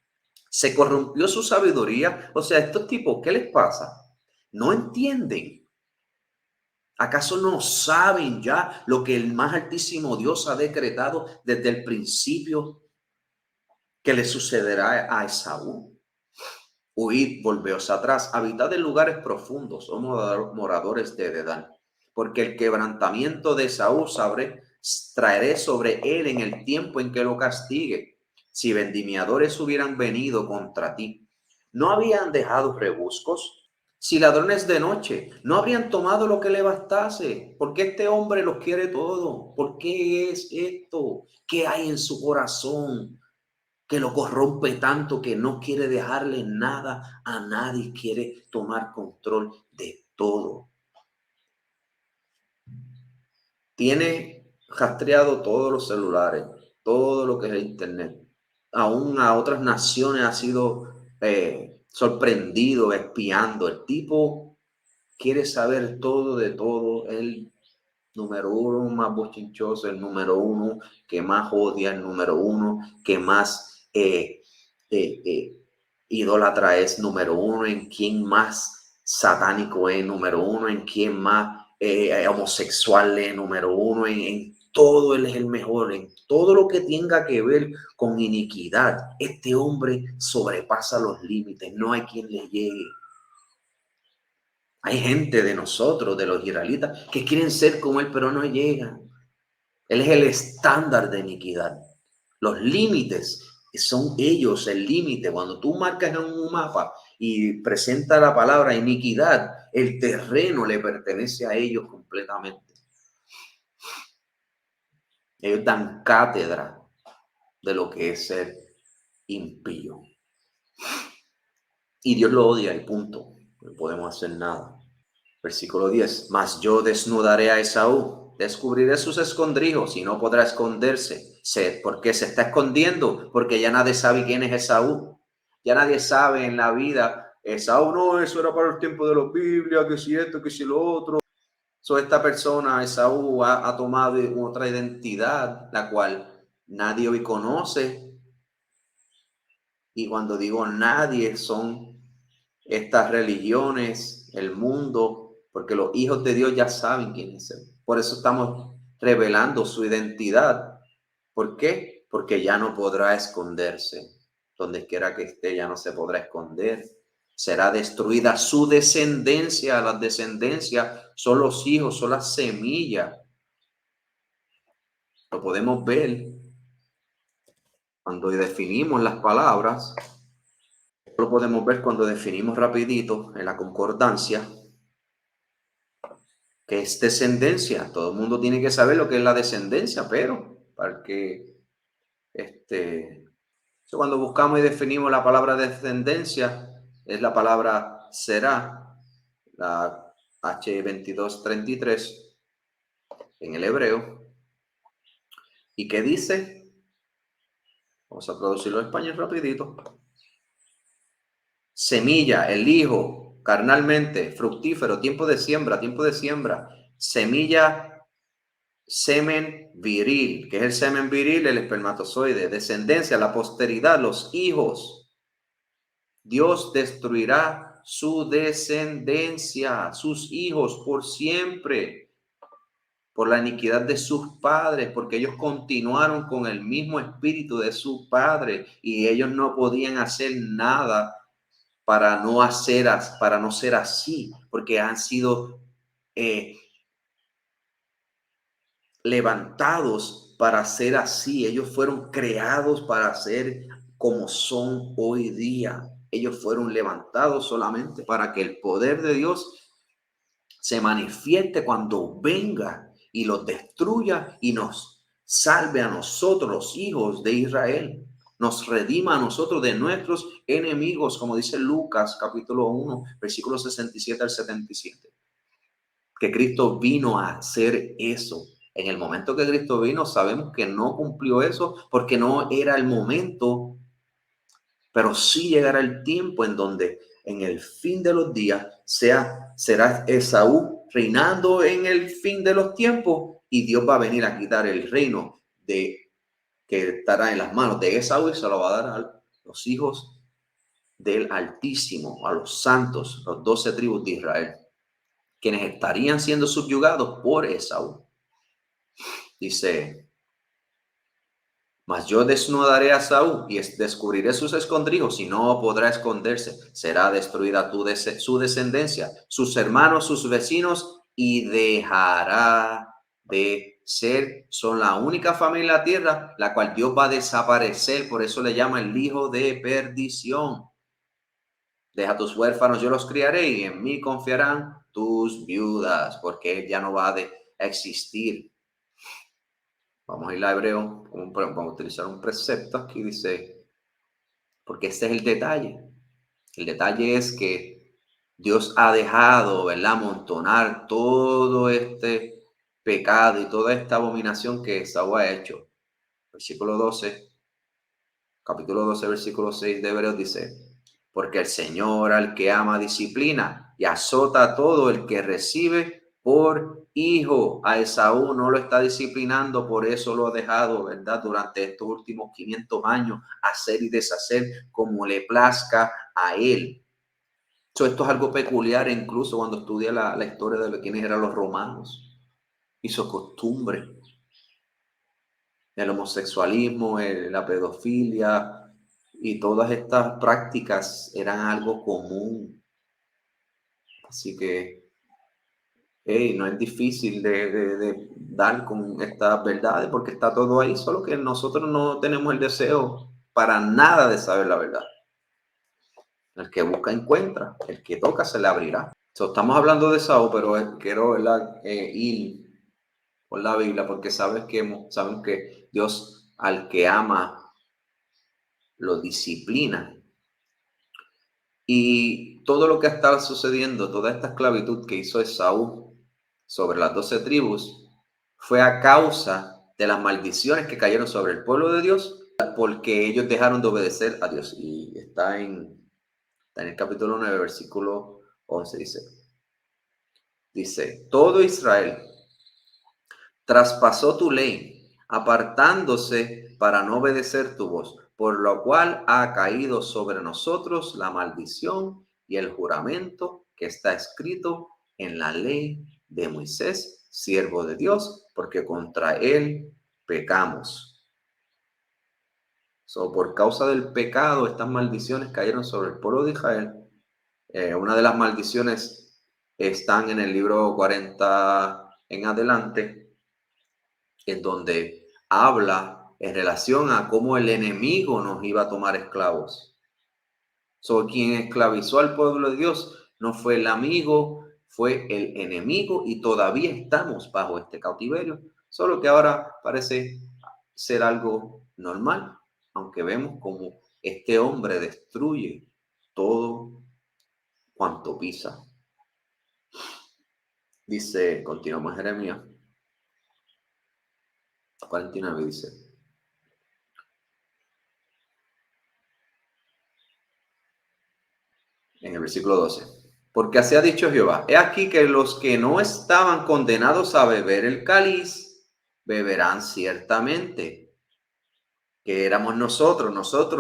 se corrompió su sabiduría. O sea, estos tipos, ¿qué les pasa? No entienden. ¿Acaso no saben ya lo que el más altísimo Dios ha decretado desde el principio que le sucederá a Esaú? Huid, volveos atrás, habitad en lugares profundos, somos moradores de Dedán, porque el quebrantamiento de Esaú traeré sobre él en el tiempo en que lo castigue. Si vendimiadores hubieran venido contra ti, ¿no habían dejado rebuscos? Si ladrones de noche, ¿no habrían tomado lo que le bastase? ¿Por qué este hombre los quiere todo? ¿Por qué es esto? ¿Qué hay en su corazón que lo corrompe tanto que no quiere dejarle nada a nadie, quiere tomar control de todo? Tiene rastreado todos los celulares, todo lo que es el internet. Aún a otras naciones ha sido sorprendido espiando. El tipo quiere saber todo de todo. El número uno más bochinchoso, el número uno que más odia, el número uno que más idólatra es, número uno en quien más satánico es, número uno en quien más homosexual es, número uno en todo. Él es el mejor, en todo lo que tenga que ver con iniquidad. Este hombre sobrepasa los límites, no hay quien le llegue. Hay gente de nosotros, de los israelitas, que quieren ser como él, pero no llegan. Él es el estándar de iniquidad. Los límites son ellos, el límite. Cuando tú marcas en un mapa y presenta la palabra iniquidad, el terreno le pertenece a ellos completamente. Ellos dan cátedra de lo que es ser impío. Y Dios lo odia y punto. No podemos hacer nada. Versículo 10. Mas yo desnudaré a Esaú, descubriré sus escondrijos y no podrá esconderse. ¿Por qué se está escondiendo? Porque ya nadie sabe quién es Esaú. Ya nadie sabe en la vida. Esaú, no, eso era para el tiempo de la Biblia, que si esto, que si lo otro. Esta persona, Esaú, ha tomado otra identidad, la cual nadie hoy conoce. Y cuando digo nadie, son estas religiones, el mundo, porque los hijos de Dios ya saben quién es Él. Por eso estamos revelando su identidad. ¿Por qué? Porque ya no podrá esconderse. Donde quiera que esté, ya no se podrá esconder. Será destruida su descendencia. La descendencia son los hijos, son las semillas. Lo podemos ver cuando definimos las palabras. Lo podemos ver cuando definimos rapidito en la concordancia, que es descendencia. Todo el mundo tiene que saber lo que es la descendencia, pero para que cuando buscamos y definimos la palabra descendencia, es la palabra será, la H2233 en el hebreo. ¿Y qué dice? Vamos a traducirlo en español rapidito. Semilla, el hijo, carnalmente, fructífero, tiempo de siembra, semilla, semen viril, que es el semen viril, el espermatozoide, descendencia, la posteridad, los hijos. Dios destruirá su descendencia, sus hijos por siempre, por la iniquidad de sus padres, porque ellos continuaron con el mismo espíritu de su padre y ellos no podían hacer nada para no ser así, porque han sido levantados para ser así. Ellos fueron creados para ser como son hoy día. Ellos fueron levantados solamente para que el poder de Dios se manifieste cuando venga y los destruya y nos salve a nosotros, los hijos de Israel. Nos redima a nosotros de nuestros enemigos, como dice Lucas capítulo 1, versículos 67 al 77. Que Cristo vino a hacer eso. En el momento que Cristo vino, sabemos que no cumplió eso porque no era el momento, pero sí llegará el tiempo en donde en el fin de los días será Esaú reinando en el fin de los tiempos y Dios va a venir a quitar el reino que estará en las manos de Esaú y se lo va a dar a los hijos del Altísimo, a los santos, los 12 tribus de Israel, quienes estarían siendo subyugados por Esaú. Dice, mas yo desnudaré a Esaú y descubriré sus escondrijos y no podrá esconderse. Será destruida su descendencia, sus hermanos, sus vecinos y dejará de ser. Son la única familia en la tierra la cual Dios va a desaparecer. Por eso le llama el hijo de perdición. Deja tus huérfanos, yo los criaré y en mí confiarán tus viudas, porque él ya no va a existir. Vamos a ir a Hebreo, vamos a utilizar un precepto aquí, dice, porque este es el detalle. El detalle es que Dios ha dejado, ¿verdad?, amontonar todo este pecado y toda esta abominación que Esaú ha hecho. Versículo 12, capítulo 12, versículo 6 de Hebreos dice, porque el Señor al que ama disciplina y azota a todo el que recibe por hijo. A Esaú no lo está disciplinando, por eso lo ha dejado, ¿verdad?, durante estos últimos 500 años, hacer y deshacer como le plazca a él. Esto es algo peculiar, incluso cuando estudia la historia de quiénes eran los romanos y su costumbre. El homosexualismo, la pedofilia y todas estas prácticas eran algo común. Así que no es difícil de dar con estas verdades porque está todo ahí, solo que nosotros no tenemos el deseo para nada de saber la verdad. El que busca encuentra, el que toca se le abrirá. Estamos hablando de Esaú, pero quiero ir por la Biblia porque sabemos que Dios al que ama lo disciplina. Y todo lo que estaba sucediendo, toda esta esclavitud que hizo Esaú sobre las 12 tribus, fue a causa de las maldiciones que cayeron sobre el pueblo de Dios, porque ellos dejaron de obedecer a Dios. Y está en el capítulo 9, versículo 11, dice, todo Israel traspasó tu ley, apartándose para no obedecer tu voz, por lo cual ha caído sobre nosotros la maldición y el juramento que está escrito en la ley de Moisés, siervo de Dios, porque contra él pecamos. Por causa del pecado, estas maldiciones cayeron sobre el pueblo de Israel. Una de las maldiciones están en el libro 40 en adelante, en donde habla en relación a cómo el enemigo nos iba a tomar esclavos. Quien esclavizó al pueblo de Dios no fue el amigo, fue el enemigo, y todavía estamos bajo este cautiverio, solo que ahora parece ser algo normal, aunque vemos como este hombre destruye todo cuanto pisa. Dice, continuamos Jeremías 49, dice, en el versículo 12, porque así ha dicho Jehová, he aquí que los que no estaban condenados a beber el cáliz, beberán ciertamente. Que éramos nosotros,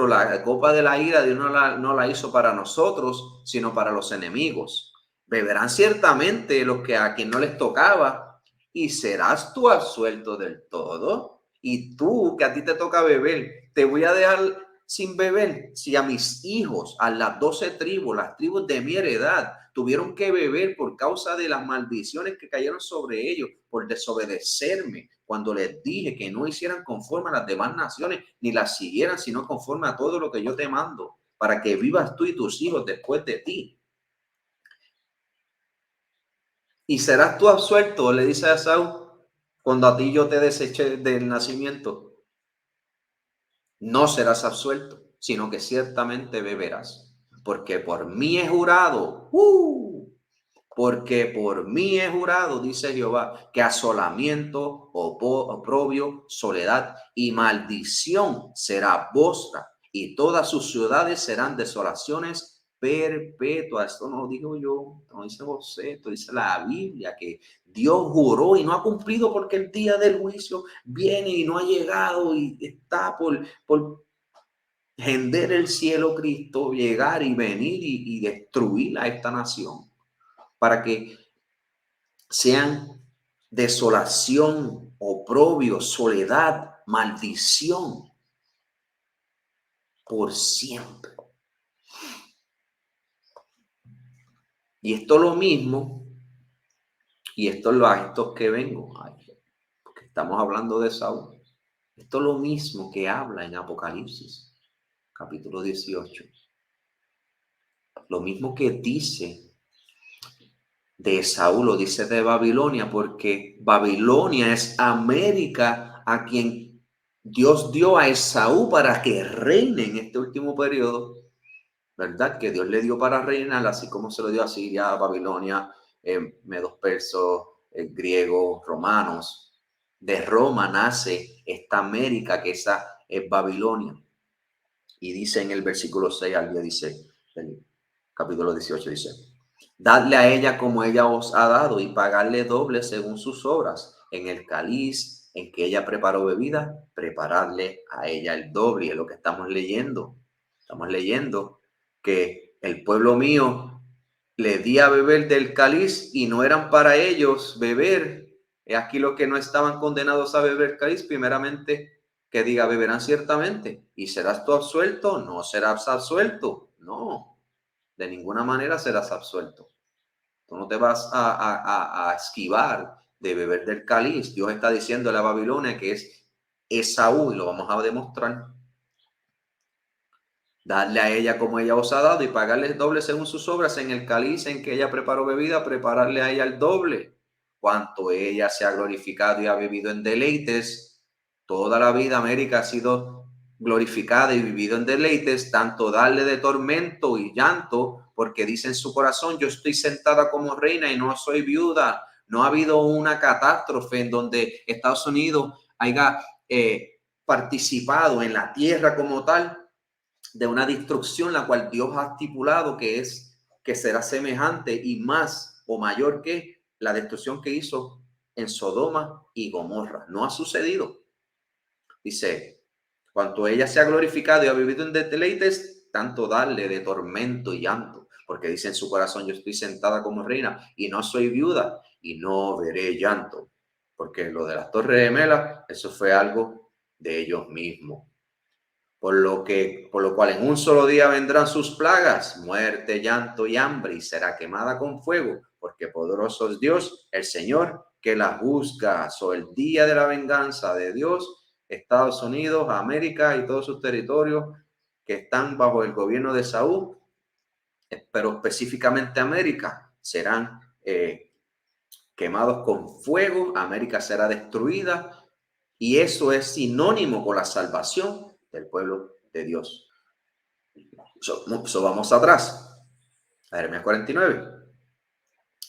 la copa de la ira Dios no la hizo para nosotros, sino para los enemigos. Beberán ciertamente los que a quien no les tocaba, y serás tú absuelto del todo. Y tú, que a ti te toca beber, te voy a dejar sin beber. Si a mis hijos, a las 12 tribus, las tribus de mi heredad, tuvieron que beber por causa de las maldiciones que cayeron sobre ellos, por desobedecerme, cuando les dije que no hicieran conforme a las demás naciones, ni las siguieran, sino conforme a todo lo que yo te mando, para que vivas tú y tus hijos después de ti. Y serás tú absuelto, le dice a Esaú, cuando a ti yo te deseché del nacimiento. No serás absuelto, sino que ciertamente beberás, porque por mí he jurado, porque por mí he jurado, dice Jehová, que asolamiento, oprobio, soledad y maldición será vuestra, y todas sus ciudades serán desolaciones perpetuas. Esto no lo digo yo, no dice José, esto dice la Biblia, que Dios juró y no ha cumplido, porque el día del juicio viene y no ha llegado, y está por hender el cielo Cristo, llegar y venir y destruir a esta nación, para que sean desolación, oprobio, soledad, maldición por siempre. Y esto es lo mismo, y esto es a estos que vengo, porque estamos hablando de Saúl. Esto es lo mismo que habla en Apocalipsis, capítulo 18. Lo mismo que dice de Saúl, lo dice de Babilonia, porque Babilonia es América, a quien Dios dio a Esaú para que reine en este último periodo, ¿verdad? Que Dios le dio para reinar, así como se lo dio a Siria, Babilonia, medos persos, griegos, romanos. De Roma nace esta América, que esa es Babilonia. Y dice en el versículo 6 al 10, dice, el capítulo 18, dice, dadle a ella como ella os ha dado, y pagarle doble según sus obras. En el cáliz en que ella preparó bebida, prepararle a ella el doble. Y es lo que estamos leyendo. Estamos leyendo que el pueblo mío le di a beber del cáliz y no eran para ellos beber. Aquí los que no estaban condenados a beber cáliz, primeramente que diga, beberán ciertamente. ¿Y serás tú absuelto? No serás absuelto. No, de ninguna manera serás absuelto. Tú no te vas a esquivar de beber del cáliz. Dios está diciendo a la Babilonia que es Esaú, y lo vamos a demostrar. Darle a ella como ella os ha dado, y pagarle el doble según sus obras. En el cáliz en que ella preparó bebida, prepararle a ella el doble. Cuanto ella se ha glorificado y ha vivido en deleites, toda la vida América ha sido glorificada y vivido en deleites, tanto darle de tormento y llanto, porque dice en su corazón, yo estoy sentada como reina y no soy viuda. No ha habido una catástrofe en donde Estados Unidos haya participado en la tierra como tal de una destrucción la cual Dios ha estipulado que será semejante y más o mayor que la destrucción que hizo en Sodoma y Gomorra. No ha sucedido. Dice, cuanto ella se ha glorificado y ha vivido en deleites, tanto darle de tormento y llanto, porque dice en su corazón, yo estoy sentada como reina y no soy viuda y no veré llanto, porque lo de las Torres Gemelas, eso fue algo de ellos mismos. Por lo cual en un solo día vendrán sus plagas, muerte, llanto y hambre, y será quemada con fuego, porque poderoso es Dios, el Señor, que la juzga. So, el día de la venganza de Dios, Estados Unidos, América y todos sus territorios que están bajo el gobierno de Saúl, pero específicamente América, serán quemados con fuego. América será destruida, y eso es sinónimo con la salvación del pueblo de Dios. So vamos atrás. A Jeremías 49.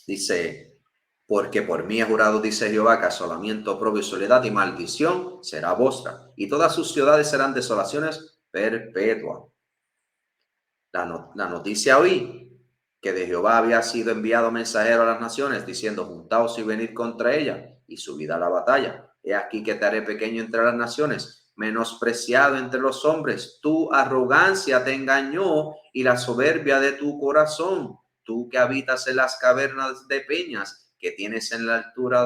Dice, porque por mí he jurado, dice Jehová, que asolamiento, oprobio, soledad y maldición será vuestra, y todas sus ciudades serán desolaciones perpetuas. La noticia hoy, que de Jehová había sido enviado mensajero a las naciones, diciendo, juntaos y venid contra ella, y subid a la batalla. He aquí que te haré pequeño entre las naciones, menospreciado entre los hombres. Tu arrogancia te engañó y la soberbia de tu corazón. Tú que habitas en las cavernas de peñas, que tienes la altura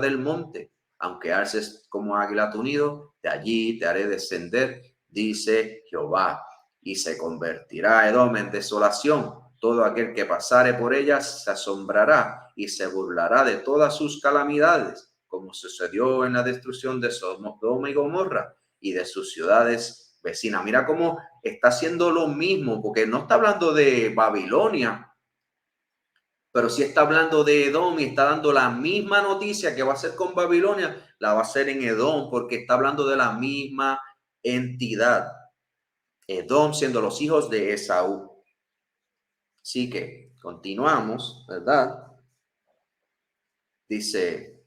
del monte, aunque alces como águila tu nido, de allí te haré descender, dice Jehová. Y se convertirá Edom en desolación. Todo aquel que pasare por ellas se asombrará y se burlará de todas sus calamidades, como sucedió en la destrucción de Sodoma y Gomorra y de sus ciudades vecinas. Mira cómo está haciendo lo mismo, porque no está hablando de Babilonia, pero sí está hablando de Edom, y está dando la misma noticia que va a ser con Babilonia, la va a hacer en Edom, porque está hablando de la misma entidad. Edom siendo los hijos de Esaú. Así que continuamos, ¿verdad? Dice,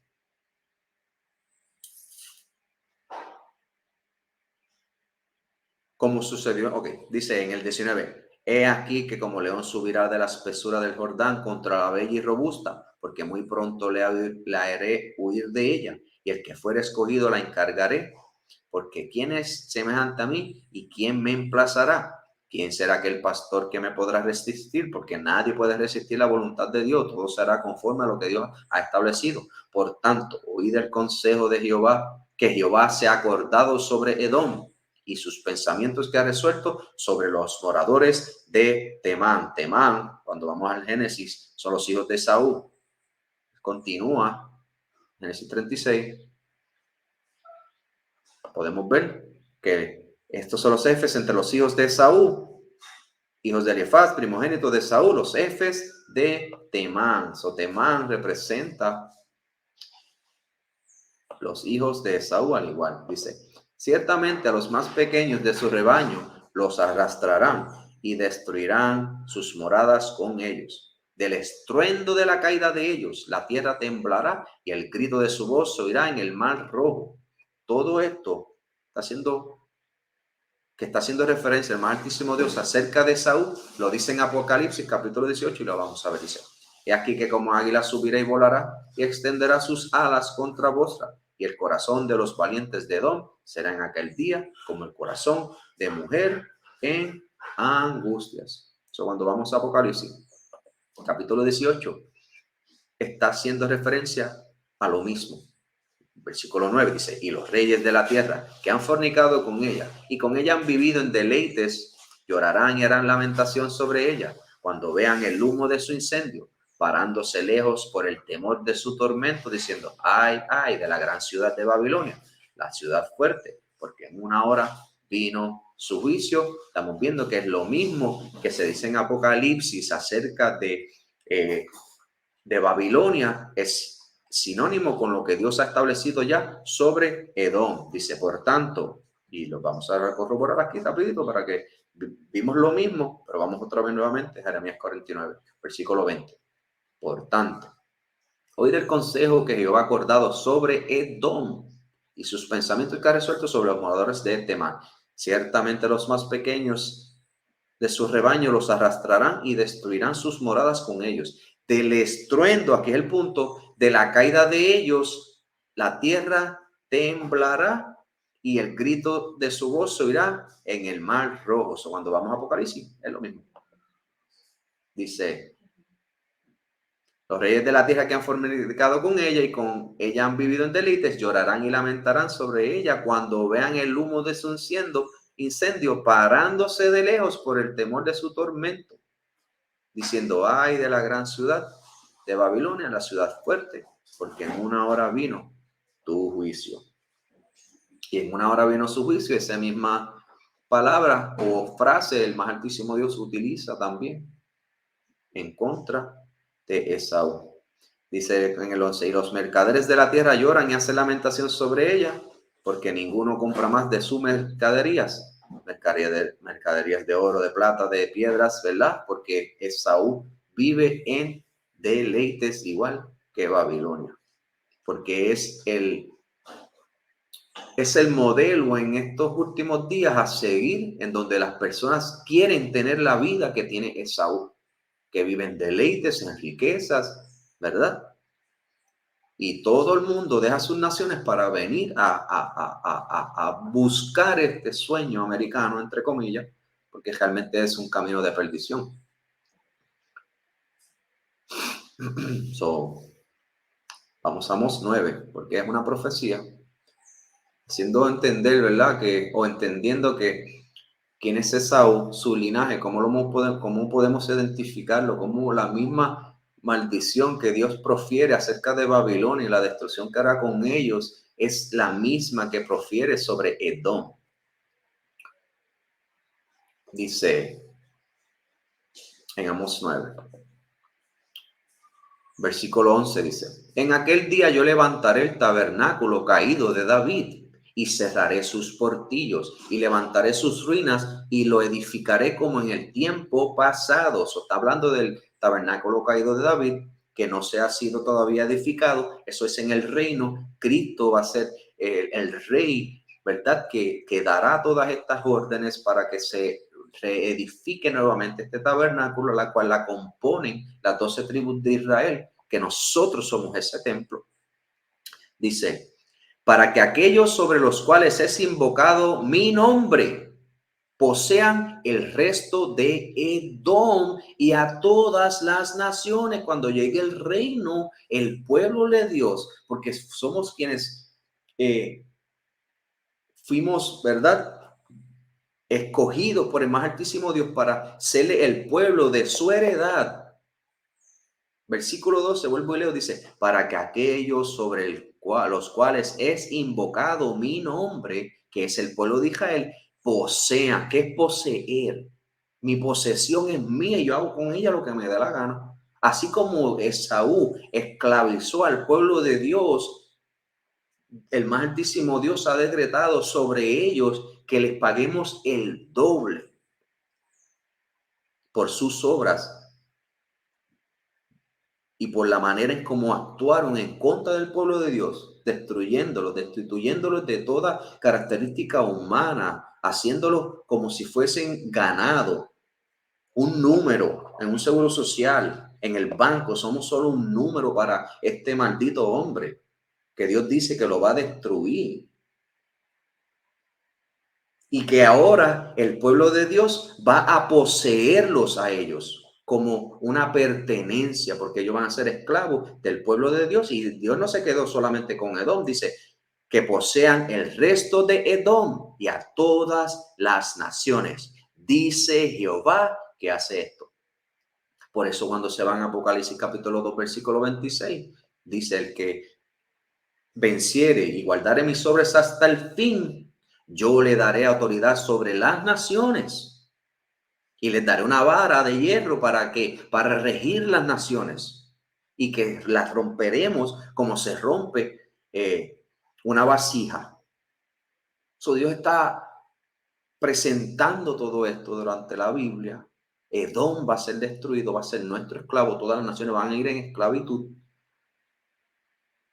¿cómo sucedió? Ok, dice en el 19, he aquí que como león subirá de la espesura del Jordán contra la bella y robusta, porque muy pronto la haré huir de ella, y el que fuere escogido la encargaré, porque ¿quién es semejante a mí y quién me emplazará? ¿Quién será aquel pastor que me podrá resistir? Porque nadie puede resistir la voluntad de Dios. Todo será conforme a lo que Dios ha establecido. Por tanto, oíd el consejo de Jehová, que Jehová se ha acordado sobre Edom y sus pensamientos que ha resuelto sobre los moradores de Temán. Temán, cuando vamos al Génesis, son los hijos de Saúl. Continúa, Génesis 36. Podemos ver que estos son los jefes entre los hijos de Saúl, hijos de Elifaz, primogénito de Saúl, los jefes de Temán. So, Temán representa los hijos de Saúl al igual. Dice, ciertamente a los más pequeños de su rebaño los arrastrarán y destruirán sus moradas con ellos. Del estruendo de la caída de ellos, la tierra temblará y el grito de su voz se oirá en el mar rojo. Todo esto está haciendo referencia el más altísimo Dios acerca de Saúl. Lo dice en Apocalipsis capítulo 18 y lo vamos a ver. Dice, he aquí que como águila subirá y volará y extenderá sus alas contra vosotras, y el corazón de los valientes de Edom será en aquel día como el corazón de mujer en angustias. Cuando vamos a Apocalipsis capítulo 18, está haciendo referencia a lo mismo. Versículo 9 dice, y los reyes de la tierra que han fornicado con ella y con ella han vivido en deleites, llorarán y harán lamentación sobre ella cuando vean el humo de su incendio, parándose lejos por el temor de su tormento, diciendo, ay, ay de la gran ciudad de Babilonia, la ciudad fuerte, porque en una hora vino su juicio. Estamos viendo que es lo mismo que se dice en Apocalipsis acerca de Babilonia, es sinónimo con lo que Dios ha establecido ya sobre Edom. Dice, por tanto, Y lo vamos a corroborar aquí rapidito para que vimos lo mismo, pero vamos otra vez nuevamente, Jeremías 49, versículo 20. Por tanto, oír el consejo que Jehová ha acordado sobre Edom y sus pensamientos que ha resuelto sobre los moradores de Temán. Ciertamente los más pequeños de su rebaño los arrastrarán y destruirán sus moradas con ellos. Del estruendo, aquí es el punto, de la caída de ellos, la tierra temblará y el grito de su voz se oirá en el mar rojo. O cuando vamos a Apocalipsis, es lo mismo. Dice, los reyes de la tierra que han fornicado con ella y con ella han vivido en delites, llorarán y lamentarán sobre ella cuando vean el humo de su incendio parándose de lejos por el temor de su tormento, diciendo, ay de la gran ciudad de Babilonia, la ciudad fuerte, porque en una hora vino tu juicio. Y en una hora vino su juicio. Esa misma palabra o frase el más altísimo Dios utiliza también en contra de Esaú. Dice en el 11, y los mercaderes de la tierra lloran y hacen lamentación sobre ella, porque ninguno compra más de sus mercaderías, mercaderías de oro, de plata, de piedras, ¿verdad? Porque Esaú vive en deleites igual que Babilonia, porque es el modelo en estos últimos días a seguir, en donde las personas quieren tener la vida que tiene Esaú, que vive en deleites, en riquezas, ¿verdad? Y todo el mundo deja sus naciones para venir a buscar este sueño americano, entre comillas, porque realmente es un camino de perdición. Vamos a Amós 9, porque es una profecía, haciendo entender, ¿verdad? Entendiendo que quién es Esaú, su linaje, cómo podemos identificarlo, cómo la misma maldición que Dios profiere acerca de Babilonia y la destrucción que hará con ellos es la misma que profiere sobre Edom. Dice en Amós 9, versículo 11, dice, en aquel día yo levantaré el tabernáculo caído de David y cerraré sus portillos y levantaré sus ruinas y lo edificaré como en el tiempo pasado. Eso está hablando del tabernáculo caído de David, que no se ha sido todavía edificado. Eso es en el reino. Cristo va a ser el rey, ¿verdad? Que dará todas estas órdenes para que se reedifique nuevamente este tabernáculo, la cual la componen las 12 tribus de Israel, que nosotros somos ese templo. Dice, para que aquellos sobre los cuales es invocado mi nombre posean el resto de Edom y a todas las naciones cuando llegue el reino, el pueblo de Dios, porque somos quienes fuimos, ¿verdad?, escogidos por el más altísimo Dios para ser el pueblo de su heredad. Versículo 12, vuelvo y leo, dice, para que aquellos sobre los cuales es invocado mi nombre, que es el pueblo de Israel, posean. ¿Qué es poseer? Mi posesión es mía y yo hago con ella lo que me da la gana. Así como Esaú esclavizó al pueblo de Dios, el más altísimo Dios ha decretado sobre ellos que les paguemos el doble por sus obras y por la manera en cómo actuaron en contra del pueblo de Dios, destituyéndolos de toda característica humana, haciéndolos como si fuesen ganado, un número en un seguro social, en el banco. Somos solo un número para este maldito hombre que Dios dice que lo va a destruir. Y que ahora el pueblo de Dios va a poseerlos a ellos como una pertenencia, porque ellos van a ser esclavos del pueblo de Dios. Y Dios no se quedó solamente con Edom, dice que posean el resto de Edom y a todas las naciones. Dice Jehová que hace esto. Por eso cuando se van a Apocalipsis capítulo 2, versículo 26, dice el que venciere y guardare mis obras hasta el fin, yo le daré autoridad sobre las naciones y les daré una vara de hierro para regir las naciones, y que las romperemos como se rompe una vasija. Dios está presentando todo esto durante la Biblia. Edom va a ser destruido, va a ser nuestro esclavo. Todas las naciones van a ir en esclavitud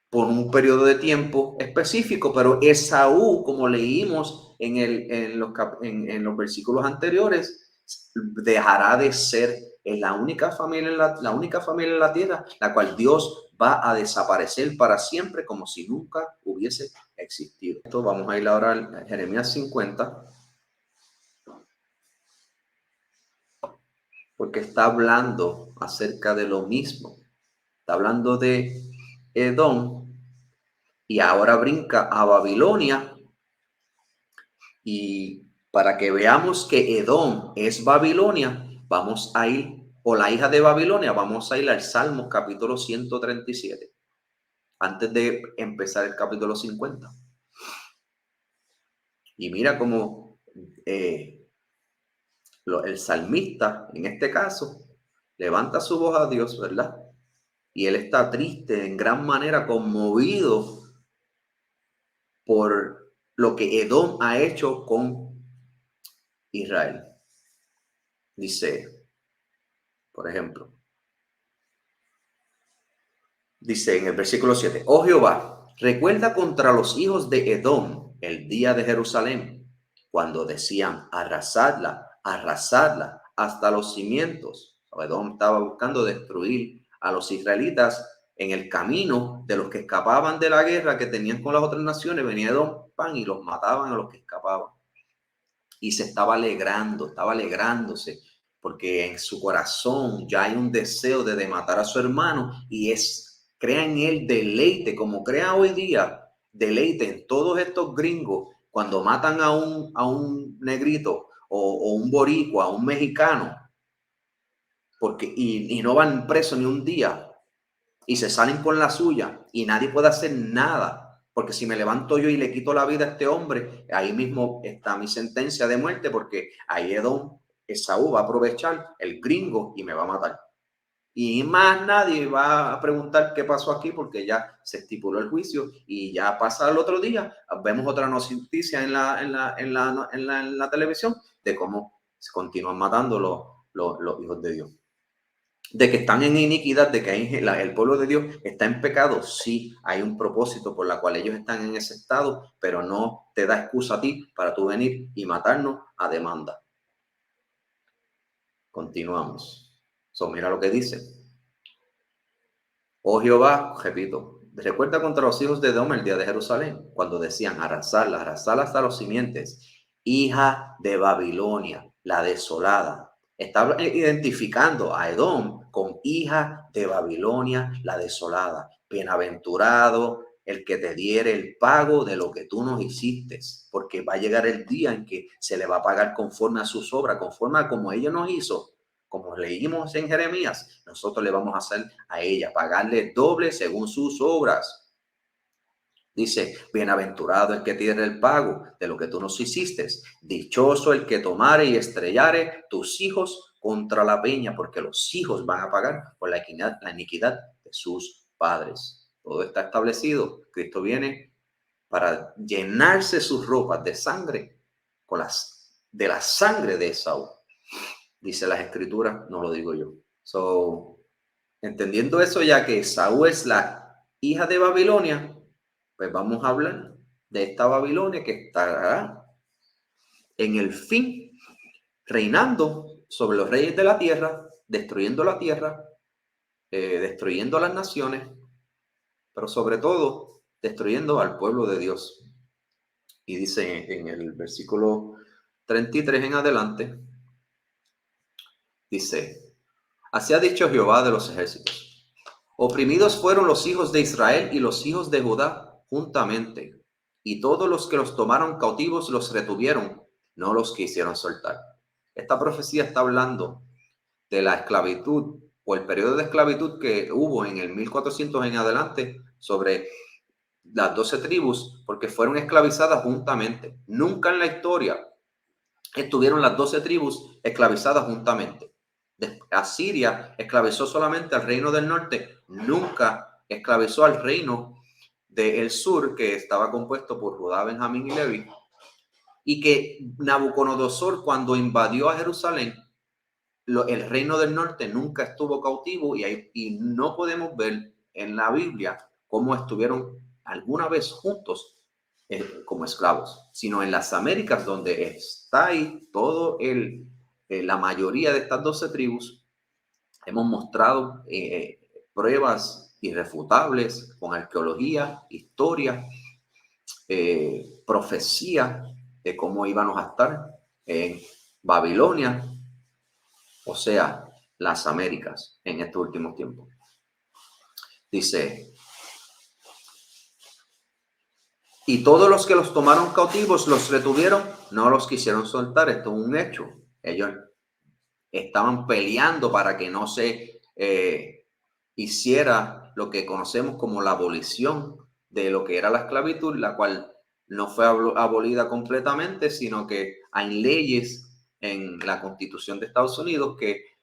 por un periodo de tiempo específico, pero Esaú, como leímos en los versículos anteriores, dejará de ser la única familia en la tierra, la cual Dios va a desaparecer para siempre, como si nunca hubiese existido. Esto vamos a ir ahora a Jeremías 50, porque está hablando acerca de lo mismo. Está hablando de Edom y ahora brinca a Babilonia. Y para que veamos que Edom es Babilonia, vamos a ir, o la hija de Babilonia, vamos a ir al Salmo capítulo 137, antes de empezar el capítulo 50. Y mira cómo el salmista, en este caso, levanta su voz a Dios, ¿verdad? Y él está triste, en gran manera conmovido por lo que Edom ha hecho con Israel. Dice, por ejemplo, dice en el versículo 7, oh Jehová, recuerda contra los hijos de Edom el día de Jerusalén, cuando decían arrasadla, arrasadla hasta los cimientos. Edom estaba buscando destruir a los israelitas en el camino de los que escapaban de la guerra que tenían con las otras naciones. Venía Edom, pan, y los mataban a los que escapaban. Y se estaba alegrándose, porque en su corazón ya hay un deseo de matar a su hermano y crea en él deleite, como crea hoy día deleite en todos estos gringos cuando matan a un negrito o un boricua, a un mexicano, porque y no van presos ni un día y se salen con la suya y nadie puede hacer nada. Porque si me levanto yo y le quito la vida a este hombre, ahí mismo está mi sentencia de muerte, porque ahí Esaú va a aprovechar el gringo y me va a matar. Y más nadie va a preguntar qué pasó aquí, porque ya se estipuló el juicio y ya pasa el otro día. Vemos otra noticia en la televisión de cómo se continúan matando los hijos de Dios. De que están en iniquidad, de que el pueblo de Dios está en pecado, sí, hay un propósito por la cual ellos están en ese estado, pero no te da excusa a ti para tú venir y matarnos a demanda. Continuamos. Mira lo que dice. Oh Jehová, repito, recuerda contra los hijos de Edom el día de Jerusalén, cuando decían arrasarla, arrasarla hasta los simientes, hija de Babilonia, la desolada. Está identificando a Edom con hija de Babilonia, la desolada. Bienaventurado el que te diere el pago de lo que tú nos hiciste, porque va a llegar el día en que se le va a pagar conforme a sus obras, conforme a como ella nos hizo. Como leímos en Jeremías, nosotros le vamos a hacer a ella, pagarle doble según sus obras. Dice, bienaventurado el que tiene el pago de lo que tú nos hiciste. Dichoso el que tomare y estrellare tus hijos contra la peña, porque los hijos van a pagar por la iniquidad de sus padres. Todo está establecido. Cristo viene para llenarse sus ropas de sangre de la sangre de Esaú. Dice las escrituras, no lo digo yo. Entendiendo eso, ya que Esaú es la hija de Babilonia, pues vamos a hablar de esta Babilonia que estará en el fin reinando sobre los reyes de la tierra, destruyendo la tierra, destruyendo a las naciones, pero sobre todo destruyendo al pueblo de Dios. Y dice en el versículo 33 en adelante, dice, así ha dicho Jehová de los ejércitos. Oprimidos fueron los hijos de Israel y los hijos de Judá juntamente, y todos los que los tomaron cautivos los retuvieron, no los quisieron soltar. Esta profecía está hablando de la esclavitud o el periodo de esclavitud que hubo en el 1400 en adelante sobre las 12 tribus, porque fueron esclavizadas juntamente. Nunca en la historia estuvieron las 12 tribus esclavizadas juntamente. Asiria esclavizó solamente al reino del norte, nunca esclavizó al reino del sur, que estaba compuesto por Judá, Benjamín y Leví. y que Nabucodonosor, cuando invadió a Jerusalén, el reino del norte nunca estuvo cautivo, y no podemos ver en la Biblia cómo estuvieron alguna vez juntos como esclavos, sino en las Américas, donde está ahí todo la mayoría de estas 12 tribus. Hemos mostrado pruebas irrefutables con arqueología, historia, profecía de cómo íbamos a estar en Babilonia, o sea, las Américas en estos últimos tiempos. Dice, y todos los que los tomaron cautivos los retuvieron, no los quisieron soltar. Esto es un hecho. Ellos estaban peleando para que no se hiciera lo que conocemos como la abolición de lo que era la esclavitud, la cual no fue abolida completamente, sino que hay leyes en la Constitución de Estados Unidos que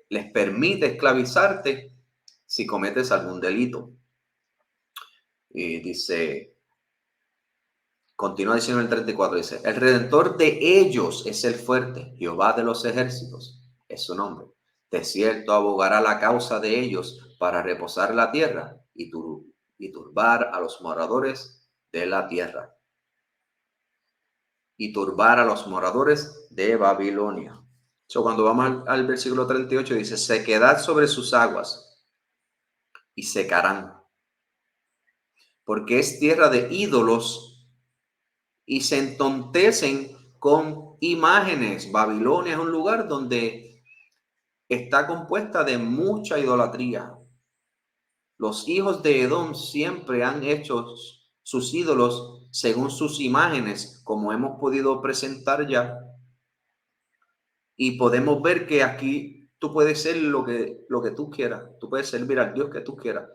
les permite esclavizarte si cometes algún delito. Y dice, continúa diciendo el 34, dice, el Redentor de ellos es el fuerte, Jehová de los ejércitos es su nombre. De cierto abogará la causa de ellos para reposar la tierra y turbar a los moradores de la tierra. Y turbar a los moradores de Babilonia. Cuando vamos al versículo 38 dice, sequedad sobre sus aguas y secarán, porque es tierra de ídolos y se entontecen con imágenes. Babilonia es un lugar donde está compuesta de mucha idolatría. Los hijos de Edom siempre han hecho sus ídolos según sus imágenes, como hemos podido presentar ya. Y podemos ver que aquí tú puedes ser lo que tú quieras. Tú puedes servir al Dios que tú quieras.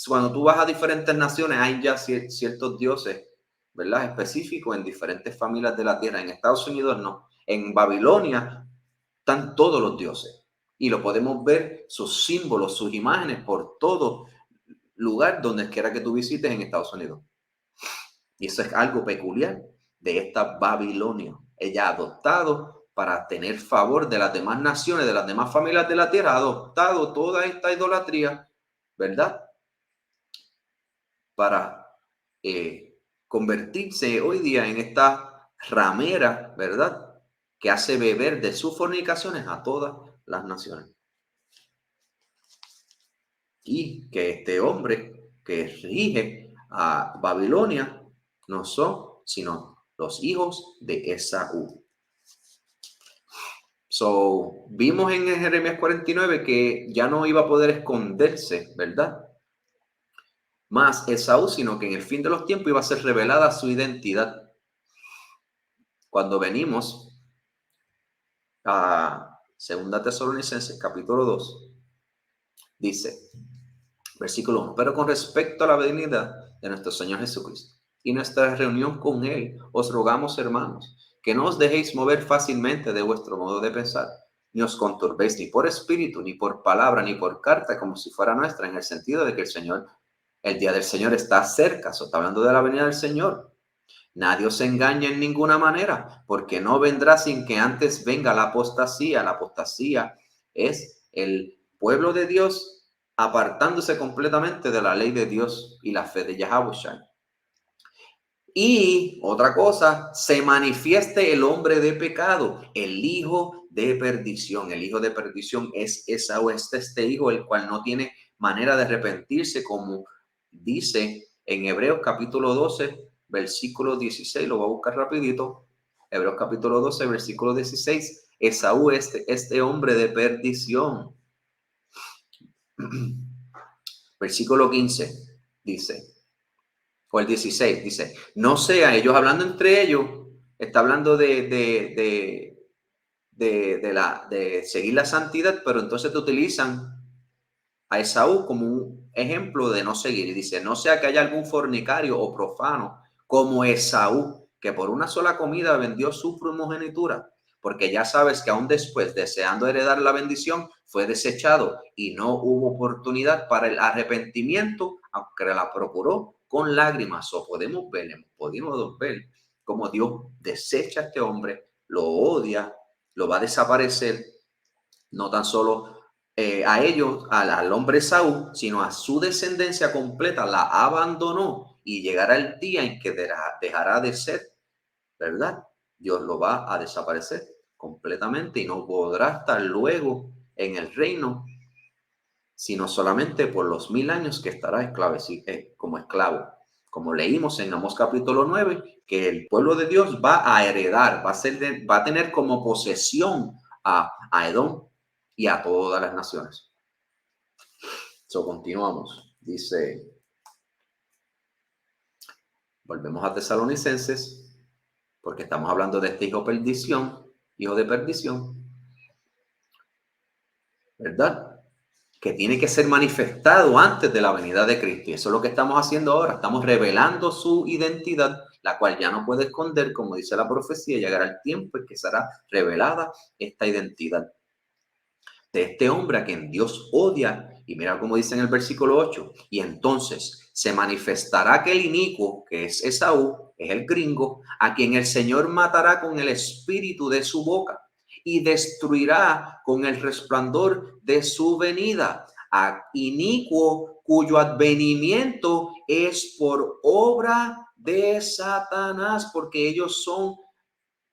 Cuando tú vas a diferentes naciones, hay ya ciertos dioses, ¿verdad? Específicos en diferentes familias de la tierra. En Estados Unidos no. En Babilonia están todos los dioses. Y lo podemos ver, sus símbolos, sus imágenes, por todo lugar donde quiera que tú visites en Estados Unidos. Y eso es algo peculiar de esta Babilonia. Ella ha adoptado, para tener favor de las demás naciones, de las demás familias de la tierra, ha adoptado toda esta idolatría, ¿verdad? Para convertirse hoy día en esta ramera, ¿verdad? Que hace beber de sus fornicaciones a todas las naciones. Y que este hombre que rige a Babilonia no son sino los hijos de Esaú. Vimos en Jeremías 49 que ya no iba a poder esconderse, ¿verdad? Más Esaú, sino que en el fin de los tiempos iba a ser revelada su identidad. Cuando venimos a 2 Tesalonicenses capítulo 2, dice, versículo 1, pero con respecto a la venida de nuestro Señor Jesucristo y nuestra reunión con Él, os rogamos, hermanos, que no os dejéis mover fácilmente de vuestro modo de pensar, ni os conturbéis ni por espíritu, ni por palabra, ni por carta, como si fuera nuestra, en el sentido de que el día del Señor está cerca. Está hablando de la venida del Señor. Nadie os engañe en ninguna manera, porque no vendrá sin que antes venga la apostasía. La apostasía es el pueblo de Dios apartándose completamente de la ley de Dios y la fe de Yahawashi. Y otra cosa, se manifieste el hombre de pecado, el hijo de perdición. El hijo de perdición es Esaú, este hijo, el cual no tiene manera de arrepentirse, como dice en Hebreos capítulo 12, versículo 16. Lo voy a buscar rapidito. Hebreos capítulo 12, versículo 16. Esaú, este hombre de perdición. Versículo 15 dice, o el 16 dice, no sea, ellos hablando entre ellos, está hablando de seguir la santidad, pero entonces te utilizan a Esaú como un ejemplo de no seguir. Y dice, no sea que haya algún fornicario o profano como Esaú, que por una sola comida vendió su primogenitura, porque ya sabes que aún después, deseando heredar la bendición, fue desechado y no hubo oportunidad para el arrepentimiento, aunque la procuró con lágrimas. O podemos ver cómo Dios desecha a este hombre, lo odia, lo va a desaparecer, no tan solo a ellos, al hombre Saúl, sino a su descendencia completa, la abandonó y llegará el día en que dejará de ser, ¿verdad? Dios lo va a desaparecer completamente y no podrá estar luego en el reino, sino solamente por los 1000 años que estará como esclavo. Como leímos en Amós capítulo 9, que el pueblo de Dios va a heredar, va a tener como posesión a Edom y a todas las naciones. Continuamos. Dice, volvemos a Tesalonicenses, porque estamos hablando de este hijo de perdición, ¿verdad? Que tiene que ser manifestado antes de la venida de Cristo. Y eso es lo que estamos haciendo ahora. Estamos revelando su identidad, la cual ya no puede esconder, como dice la profecía. Llegará el tiempo en que será revelada esta identidad de este hombre a quien Dios odia. Y mira cómo dice en el versículo 8, y entonces se manifestará aquel inicuo, que es Esaú, es el gringo, a quien el Señor matará con el espíritu de su boca y destruirá con el resplandor de su venida. A inicuo cuyo advenimiento es por obra de Satanás, porque ellos son,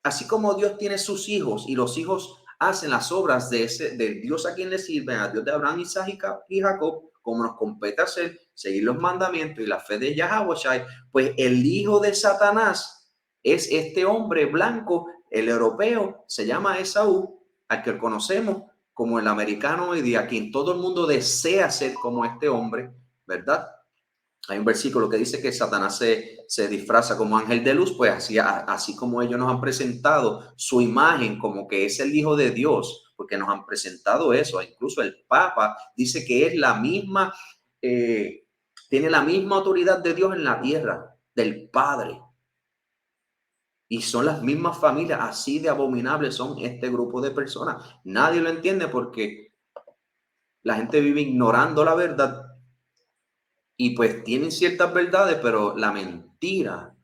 así como Dios tiene sus hijos y los hijos hacen las obras de Dios a quien le sirven, a Dios de Abraham, Isaac y Jacob, como nos compete hacer, seguir los mandamientos y la fe de Yahweh, pues el hijo de Satanás es este hombre blanco, el europeo, se llama Esaú, al que conocemos como el americano hoy día, a quien todo el mundo desea ser como este hombre, ¿verdad? Hay un versículo que dice que Satanás se disfraza como ángel de luz, pues así como ellos nos han presentado su imagen como que es el Hijo de Dios, porque nos han presentado eso. Incluso el Papa dice que es la misma, tiene la misma autoridad de Dios en la tierra, del Padre. Y son las mismas familias, así de abominables son este grupo de personas. Nadie lo entiende porque la gente vive ignorando la verdad. Y pues tienen ciertas verdades, pero la mentira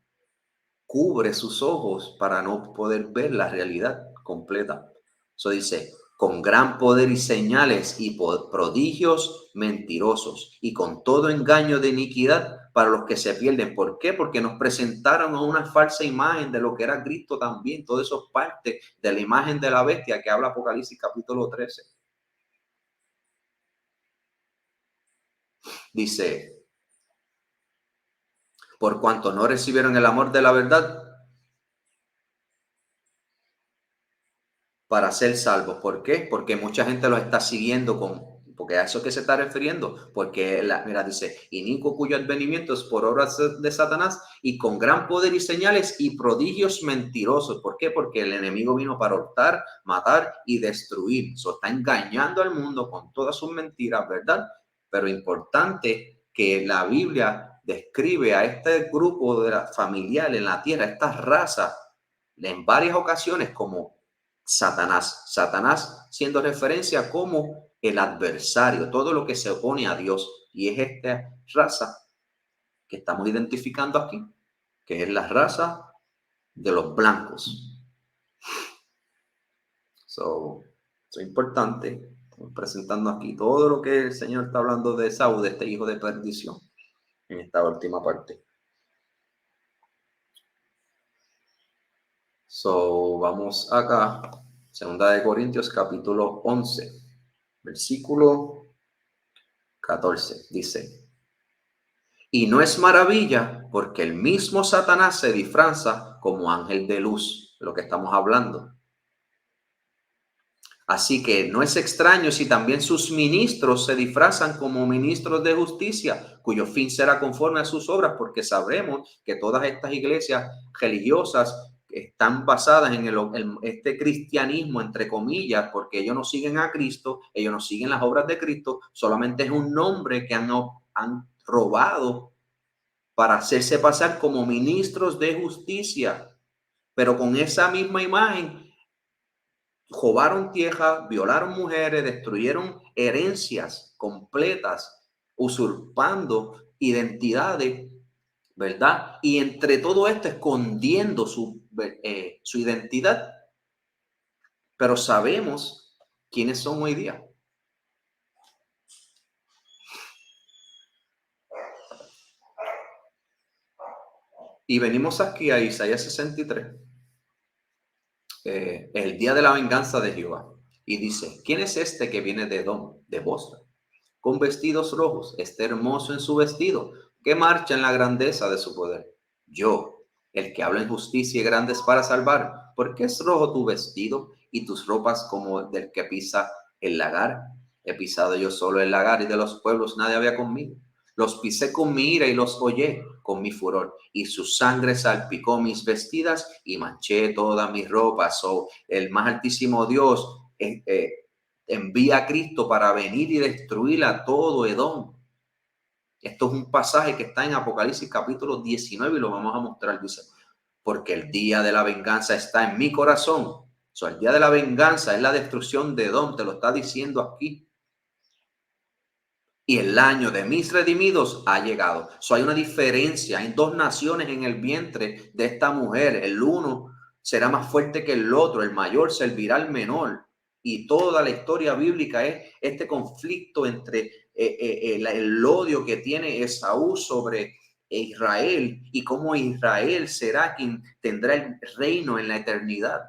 cubre sus ojos para no poder ver la realidad completa. Eso dice, con gran poder y señales y prodigios mentirosos y con todo engaño de iniquidad para los que se pierden. ¿Por qué? Porque nos presentaron a una falsa imagen de lo que era Cristo también. Todo eso es parte de la imagen de la bestia que habla Apocalipsis capítulo 13. Dice, por cuanto no recibieron el amor de la verdad para ser salvos. ¿Por qué? Porque mucha gente los está siguiendo porque a eso que se está refiriendo, porque mira, dice, inicuo cuyo advenimiento es por obras de Satanás y con gran poder y señales y prodigios mentirosos. ¿Por qué? Porque el enemigo vino para hurtar, matar y destruir. Eso está engañando al mundo con todas sus mentiras, ¿verdad? Pero importante que la Biblia describe a este grupo de la familiar en la tierra, esta raza, en varias ocasiones como Satanás siendo referencia como el adversario, todo lo que se opone a Dios. Y es esta raza que estamos identificando aquí, que es la raza de los blancos. Eso es importante. Estamos presentando aquí todo lo que el Señor está hablando de Esaú, de este hijo de perdición, en esta última parte. Vamos acá. Segunda de Corintios capítulo 11, versículo 14. Dice, y no es maravilla porque el mismo Satanás se disfraza como ángel de luz, de lo que estamos hablando. Así que no es extraño si también sus ministros se disfrazan como ministros de justicia, cuyo fin será conforme a sus obras, porque sabremos que todas estas iglesias religiosas están basadas en este cristianismo, entre comillas, porque ellos no siguen a Cristo, ellos no siguen las obras de Cristo, solamente es un nombre que han robado para hacerse pasar como ministros de justicia, pero con esa misma imagen robaron tierra, violaron mujeres, destruyeron herencias completas, usurpando identidades, ¿verdad? Y entre todo esto escondiendo su identidad, pero sabemos quiénes son hoy día. Y venimos aquí a Isaías 63, el día de la venganza de Jehová. Y dice, ¿quién es este que viene de Edom, de Bosra, con vestidos rojos? Está hermoso en su vestido, que marcha en la grandeza de su poder. Yo, el que habla en justicia y grandes para salvar. ¿Por qué es rojo tu vestido y tus ropas como del que pisa el lagar? He pisado yo solo el lagar y de los pueblos nadie había conmigo. Los pisé con mi ira y los hollé con mi furor, y su sangre salpicó mis vestidas y manché todas mis ropas. Oh, el más altísimo Dios envía a Cristo para venir y destruir a todo Edom. Esto es un pasaje que está en Apocalipsis capítulo 19 y lo vamos a mostrar. Dice, porque el día de la venganza está en mi corazón. El día de la venganza es la destrucción de Edom, te lo está diciendo aquí. Y el año de mis redimidos ha llegado. Hay una diferencia. Hay dos naciones en el vientre de esta mujer. El uno será más fuerte que el otro. El mayor servirá al menor. Y toda la historia bíblica es este conflicto entre el odio que tiene Esaú sobre Israel y cómo Israel será quien tendrá el reino en la eternidad.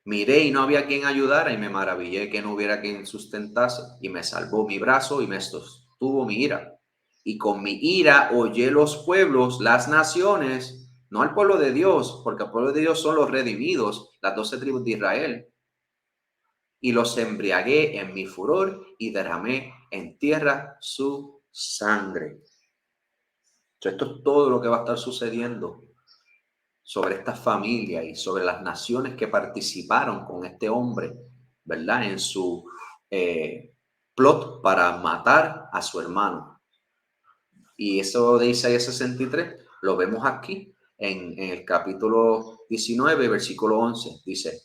Miré y no había quien ayudara y me maravillé que no hubiera quien sustentase, y me salvó mi brazo y me sostuvo mi ira. Y con mi ira hollé los pueblos, las naciones, no al pueblo de Dios, porque el pueblo de Dios son los redimidos, las 12 tribus de Israel. Y los embriagué en mi furor y derramé en tierra su sangre. Esto es todo lo que va a estar sucediendo sobre esta familia y sobre las naciones que participaron con este hombre, ¿verdad? En su plot para matar a su hermano. Y eso de Isaías 63 lo vemos aquí en el capítulo 19, versículo 11. Dice,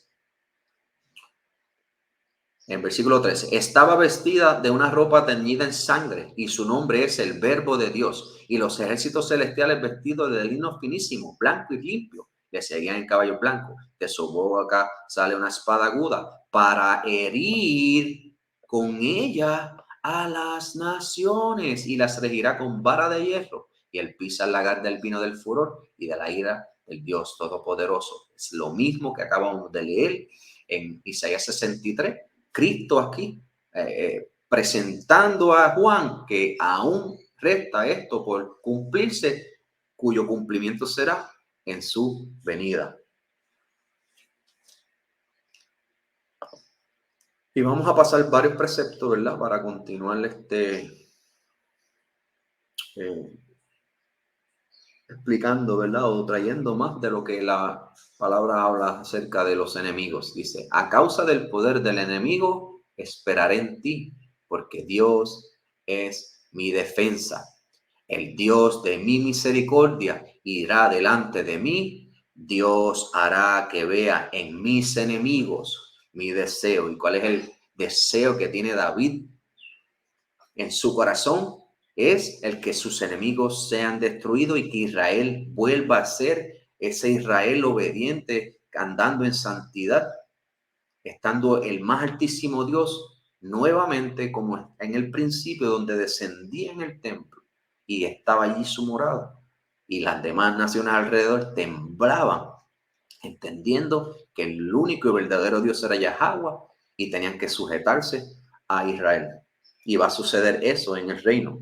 en versículo 13, estaba vestida de una ropa teñida en sangre y su nombre es el Verbo de Dios, y los ejércitos celestiales vestidos de lino finísimo, blanco y limpio, le seguían en caballo blanco. De su boca sale una espada aguda para herir con ella a las naciones y las regirá con vara de hierro, y él pisa el lagar del vino del furor y de la ira del Dios Todopoderoso. Es lo mismo que acabamos de leer en Isaías 63. Cristo aquí presentando a Juan que aún resta esto por cumplirse, cuyo cumplimiento será en su venida. Y vamos a pasar varios preceptos, ¿verdad? Para continuar explicando, ¿verdad? O trayendo más de lo que la palabra habla acerca de los enemigos. Dice, a causa del poder del enemigo, esperaré en ti, porque Dios es mi defensa. El Dios de mi misericordia irá delante de mí. Dios hará que vea en mis enemigos mi deseo. ¿Y cuál es el deseo que tiene David en su corazón? Es el que sus enemigos sean destruidos y que Israel vuelva a ser ese Israel obediente, andando en santidad, estando el más altísimo Dios nuevamente como en el principio, donde descendía en el templo y estaba allí su morada, y las demás naciones alrededor temblaban, entendiendo que el único y verdadero Dios era Yahweh y tenían que sujetarse a Israel. Y va a suceder eso en el reino.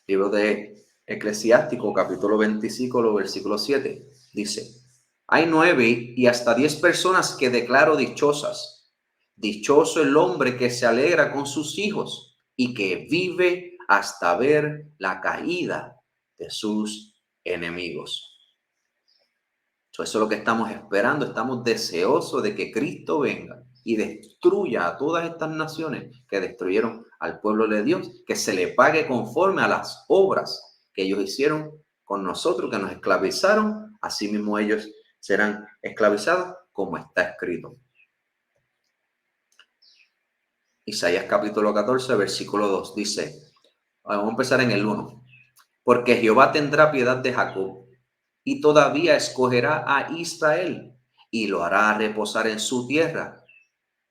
Libro de Eclesiástico, capítulo 25, versículo 7, dice, hay 9 y hasta 10 personas que declaro dichosas. Dichoso el hombre que se alegra con sus hijos y que vive hasta ver la caída de sus enemigos. Eso es lo que estamos esperando. Estamos deseosos de que Cristo venga y destruya a todas estas naciones que destruyeron al pueblo de Dios, que se le pague conforme a las obras que ellos hicieron con nosotros, que nos esclavizaron. Así mismo ellos serán esclavizados, como está escrito. Isaías capítulo 14, versículo 2 dice, vamos a empezar en el 1. Porque Jehová tendrá piedad de Jacob y todavía escogerá a Israel y lo hará reposar en su tierra.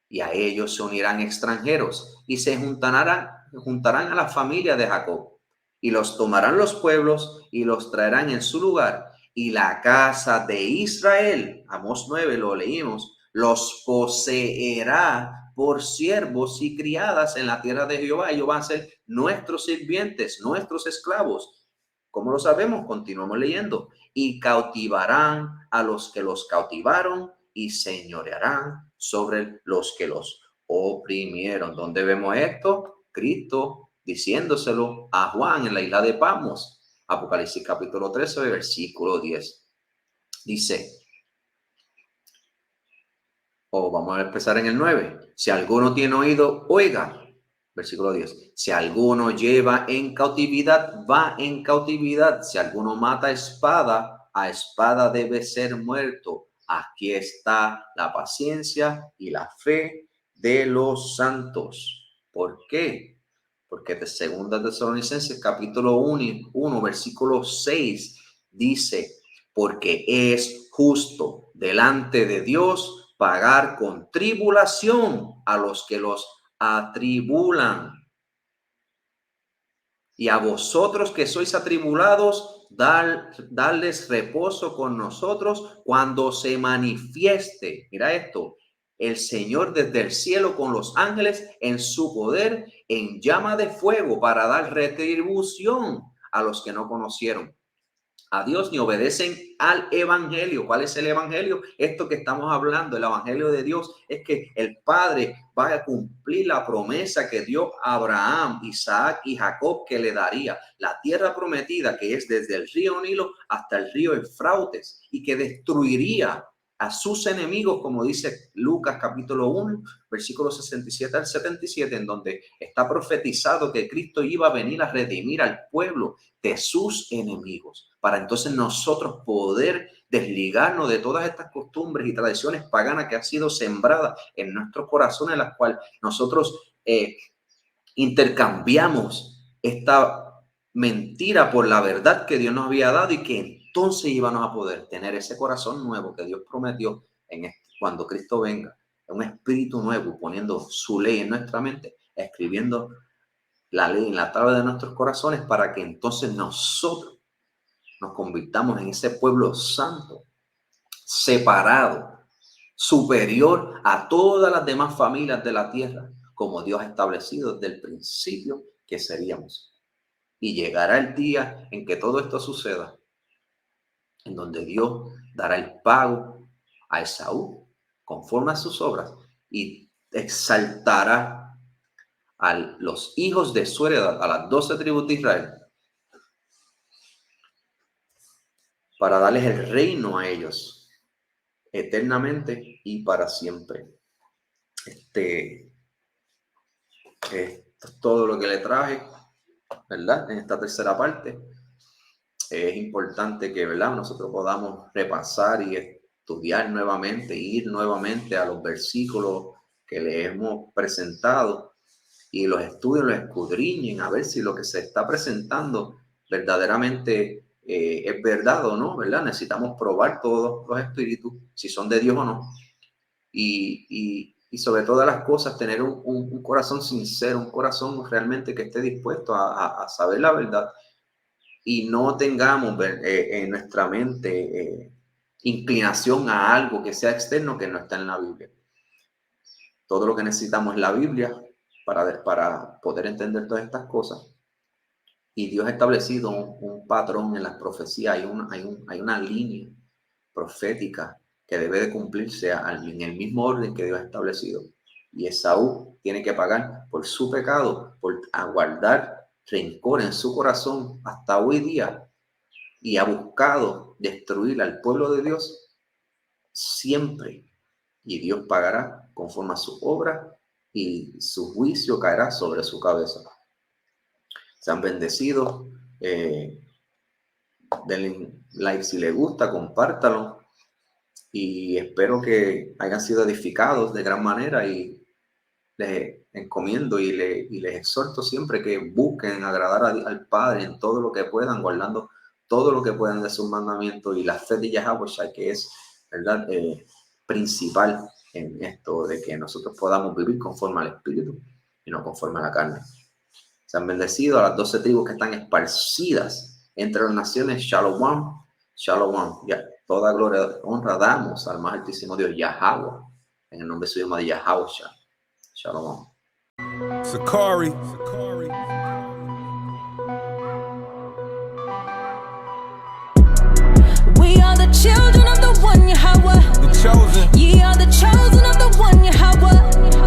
Y a ellos se unirán extranjeros y se juntarán a la familia de Jacob y los tomarán los pueblos y los traerán en su lugar. Y la casa de Israel, Amós 9 lo leímos, los poseerá por siervos y criadas en la tierra de Jehová. Ellos van a ser nuestros sirvientes, nuestros esclavos. ¿Cómo lo sabemos? Continuamos leyendo. Y cautivarán a los que los cautivaron y señorearán sobre los que los oprimieron. ¿Dónde vemos esto? Cristo diciéndoselo a Juan en la isla de Patmos. Apocalipsis capítulo 13, versículo 10. Dice, vamos a empezar en el 9. Si alguno tiene oído, oiga. Versículo 10. Si alguno lleva en cautividad, va en cautividad. Si alguno mata a espada debe ser muerto. Aquí está la paciencia y la fe de los santos. ¿Por qué? Porque de 2 Tesalonicenses capítulo 1, versículo 6 dice, porque es justo delante de Dios pagar con tribulación a los que los atribulan. Y a vosotros que sois atribulados, darles reposo con nosotros cuando se manifieste. Mira esto, el Señor desde el cielo con los ángeles en su poder, en llama de fuego, para dar retribución a los que no conocieron a Dios ni obedecen al evangelio. ¿Cuál es el evangelio? Esto que estamos hablando, el evangelio de Dios, es que el Padre va a cumplir la promesa que dio a Abraham, Isaac y Jacob, que le daría la tierra prometida, que es desde el río Nilo hasta el río Eufrates, y que destruiría a sus enemigos, como dice Lucas capítulo 1, versículos 67 al 77, en donde está profetizado que Cristo iba a venir a redimir al pueblo de sus enemigos, para entonces nosotros poder desligarnos de todas estas costumbres y tradiciones paganas que han sido sembradas en nuestros corazones, en las cuales nosotros intercambiamos esta mentira por la verdad que Dios nos había dado, y que entonces íbamos a poder tener ese corazón nuevo que Dios prometió cuando Cristo venga, un espíritu nuevo, poniendo su ley en nuestra mente, escribiendo la ley en la tabla de nuestros corazones, para que entonces nosotros nos convirtamos en ese pueblo santo, separado, superior a todas las demás familias de la tierra, como Dios ha establecido desde el principio que seríamos. Y llegará el día en que todo esto suceda, en donde Dios dará el pago a Esaú conforme a sus obras y exaltará a los hijos de su heredad, a las 12 tribus de Israel, para darles el reino a ellos eternamente y para siempre. Esto es todo lo que le traje, ¿verdad? En esta tercera parte. Es importante que, ¿verdad?, nosotros podamos repasar y estudiar nuevamente, ir nuevamente a los versículos que le hemos presentado, y los estudios, los escudriñen, a ver si lo que se está presentando verdaderamente es verdad o no, ¿verdad? Necesitamos probar todos los espíritus, si son de Dios o no. Y sobre todas las cosas, tener un corazón sincero, un corazón realmente que esté dispuesto a saber la verdad, y no tengamos en nuestra mente inclinación a algo que sea externo, que no está en la Biblia. Todo lo que necesitamos es la Biblia para poder entender todas estas cosas. Y Dios ha establecido un patrón en las profecías. Hay una línea profética que debe de cumplirse en el mismo orden que Dios ha establecido. Y Esaú tiene que pagar por su pecado, por aguardar rencor en su corazón hasta hoy día, y ha buscado destruir al pueblo de Dios siempre. Y Dios pagará conforme a su obra, y su juicio caerá sobre su cabeza. Sean bendecidos. Denle like si les gusta, compártalo, y espero que hayan sido edificados de gran manera y les encomiendo y les exhorto siempre que busquen agradar al Padre en todo lo que puedan, guardando todo lo que puedan de sus mandamientos, y la fe de Yahweh, que es, ¿verdad?, principal en esto de que nosotros podamos vivir conforme al Espíritu y no conforme a la carne. Sean bendecidos a las 12 tribus que están esparcidas entre las naciones. Shalom, shalom. Ya, toda gloria, honra damos al más altísimo Dios, Yahweh, en el nombre suyo de Yahweh. Shalom. Sakari. We are the children of the one Yahweh. The chosen. Ye are the chosen of the one Yahweh.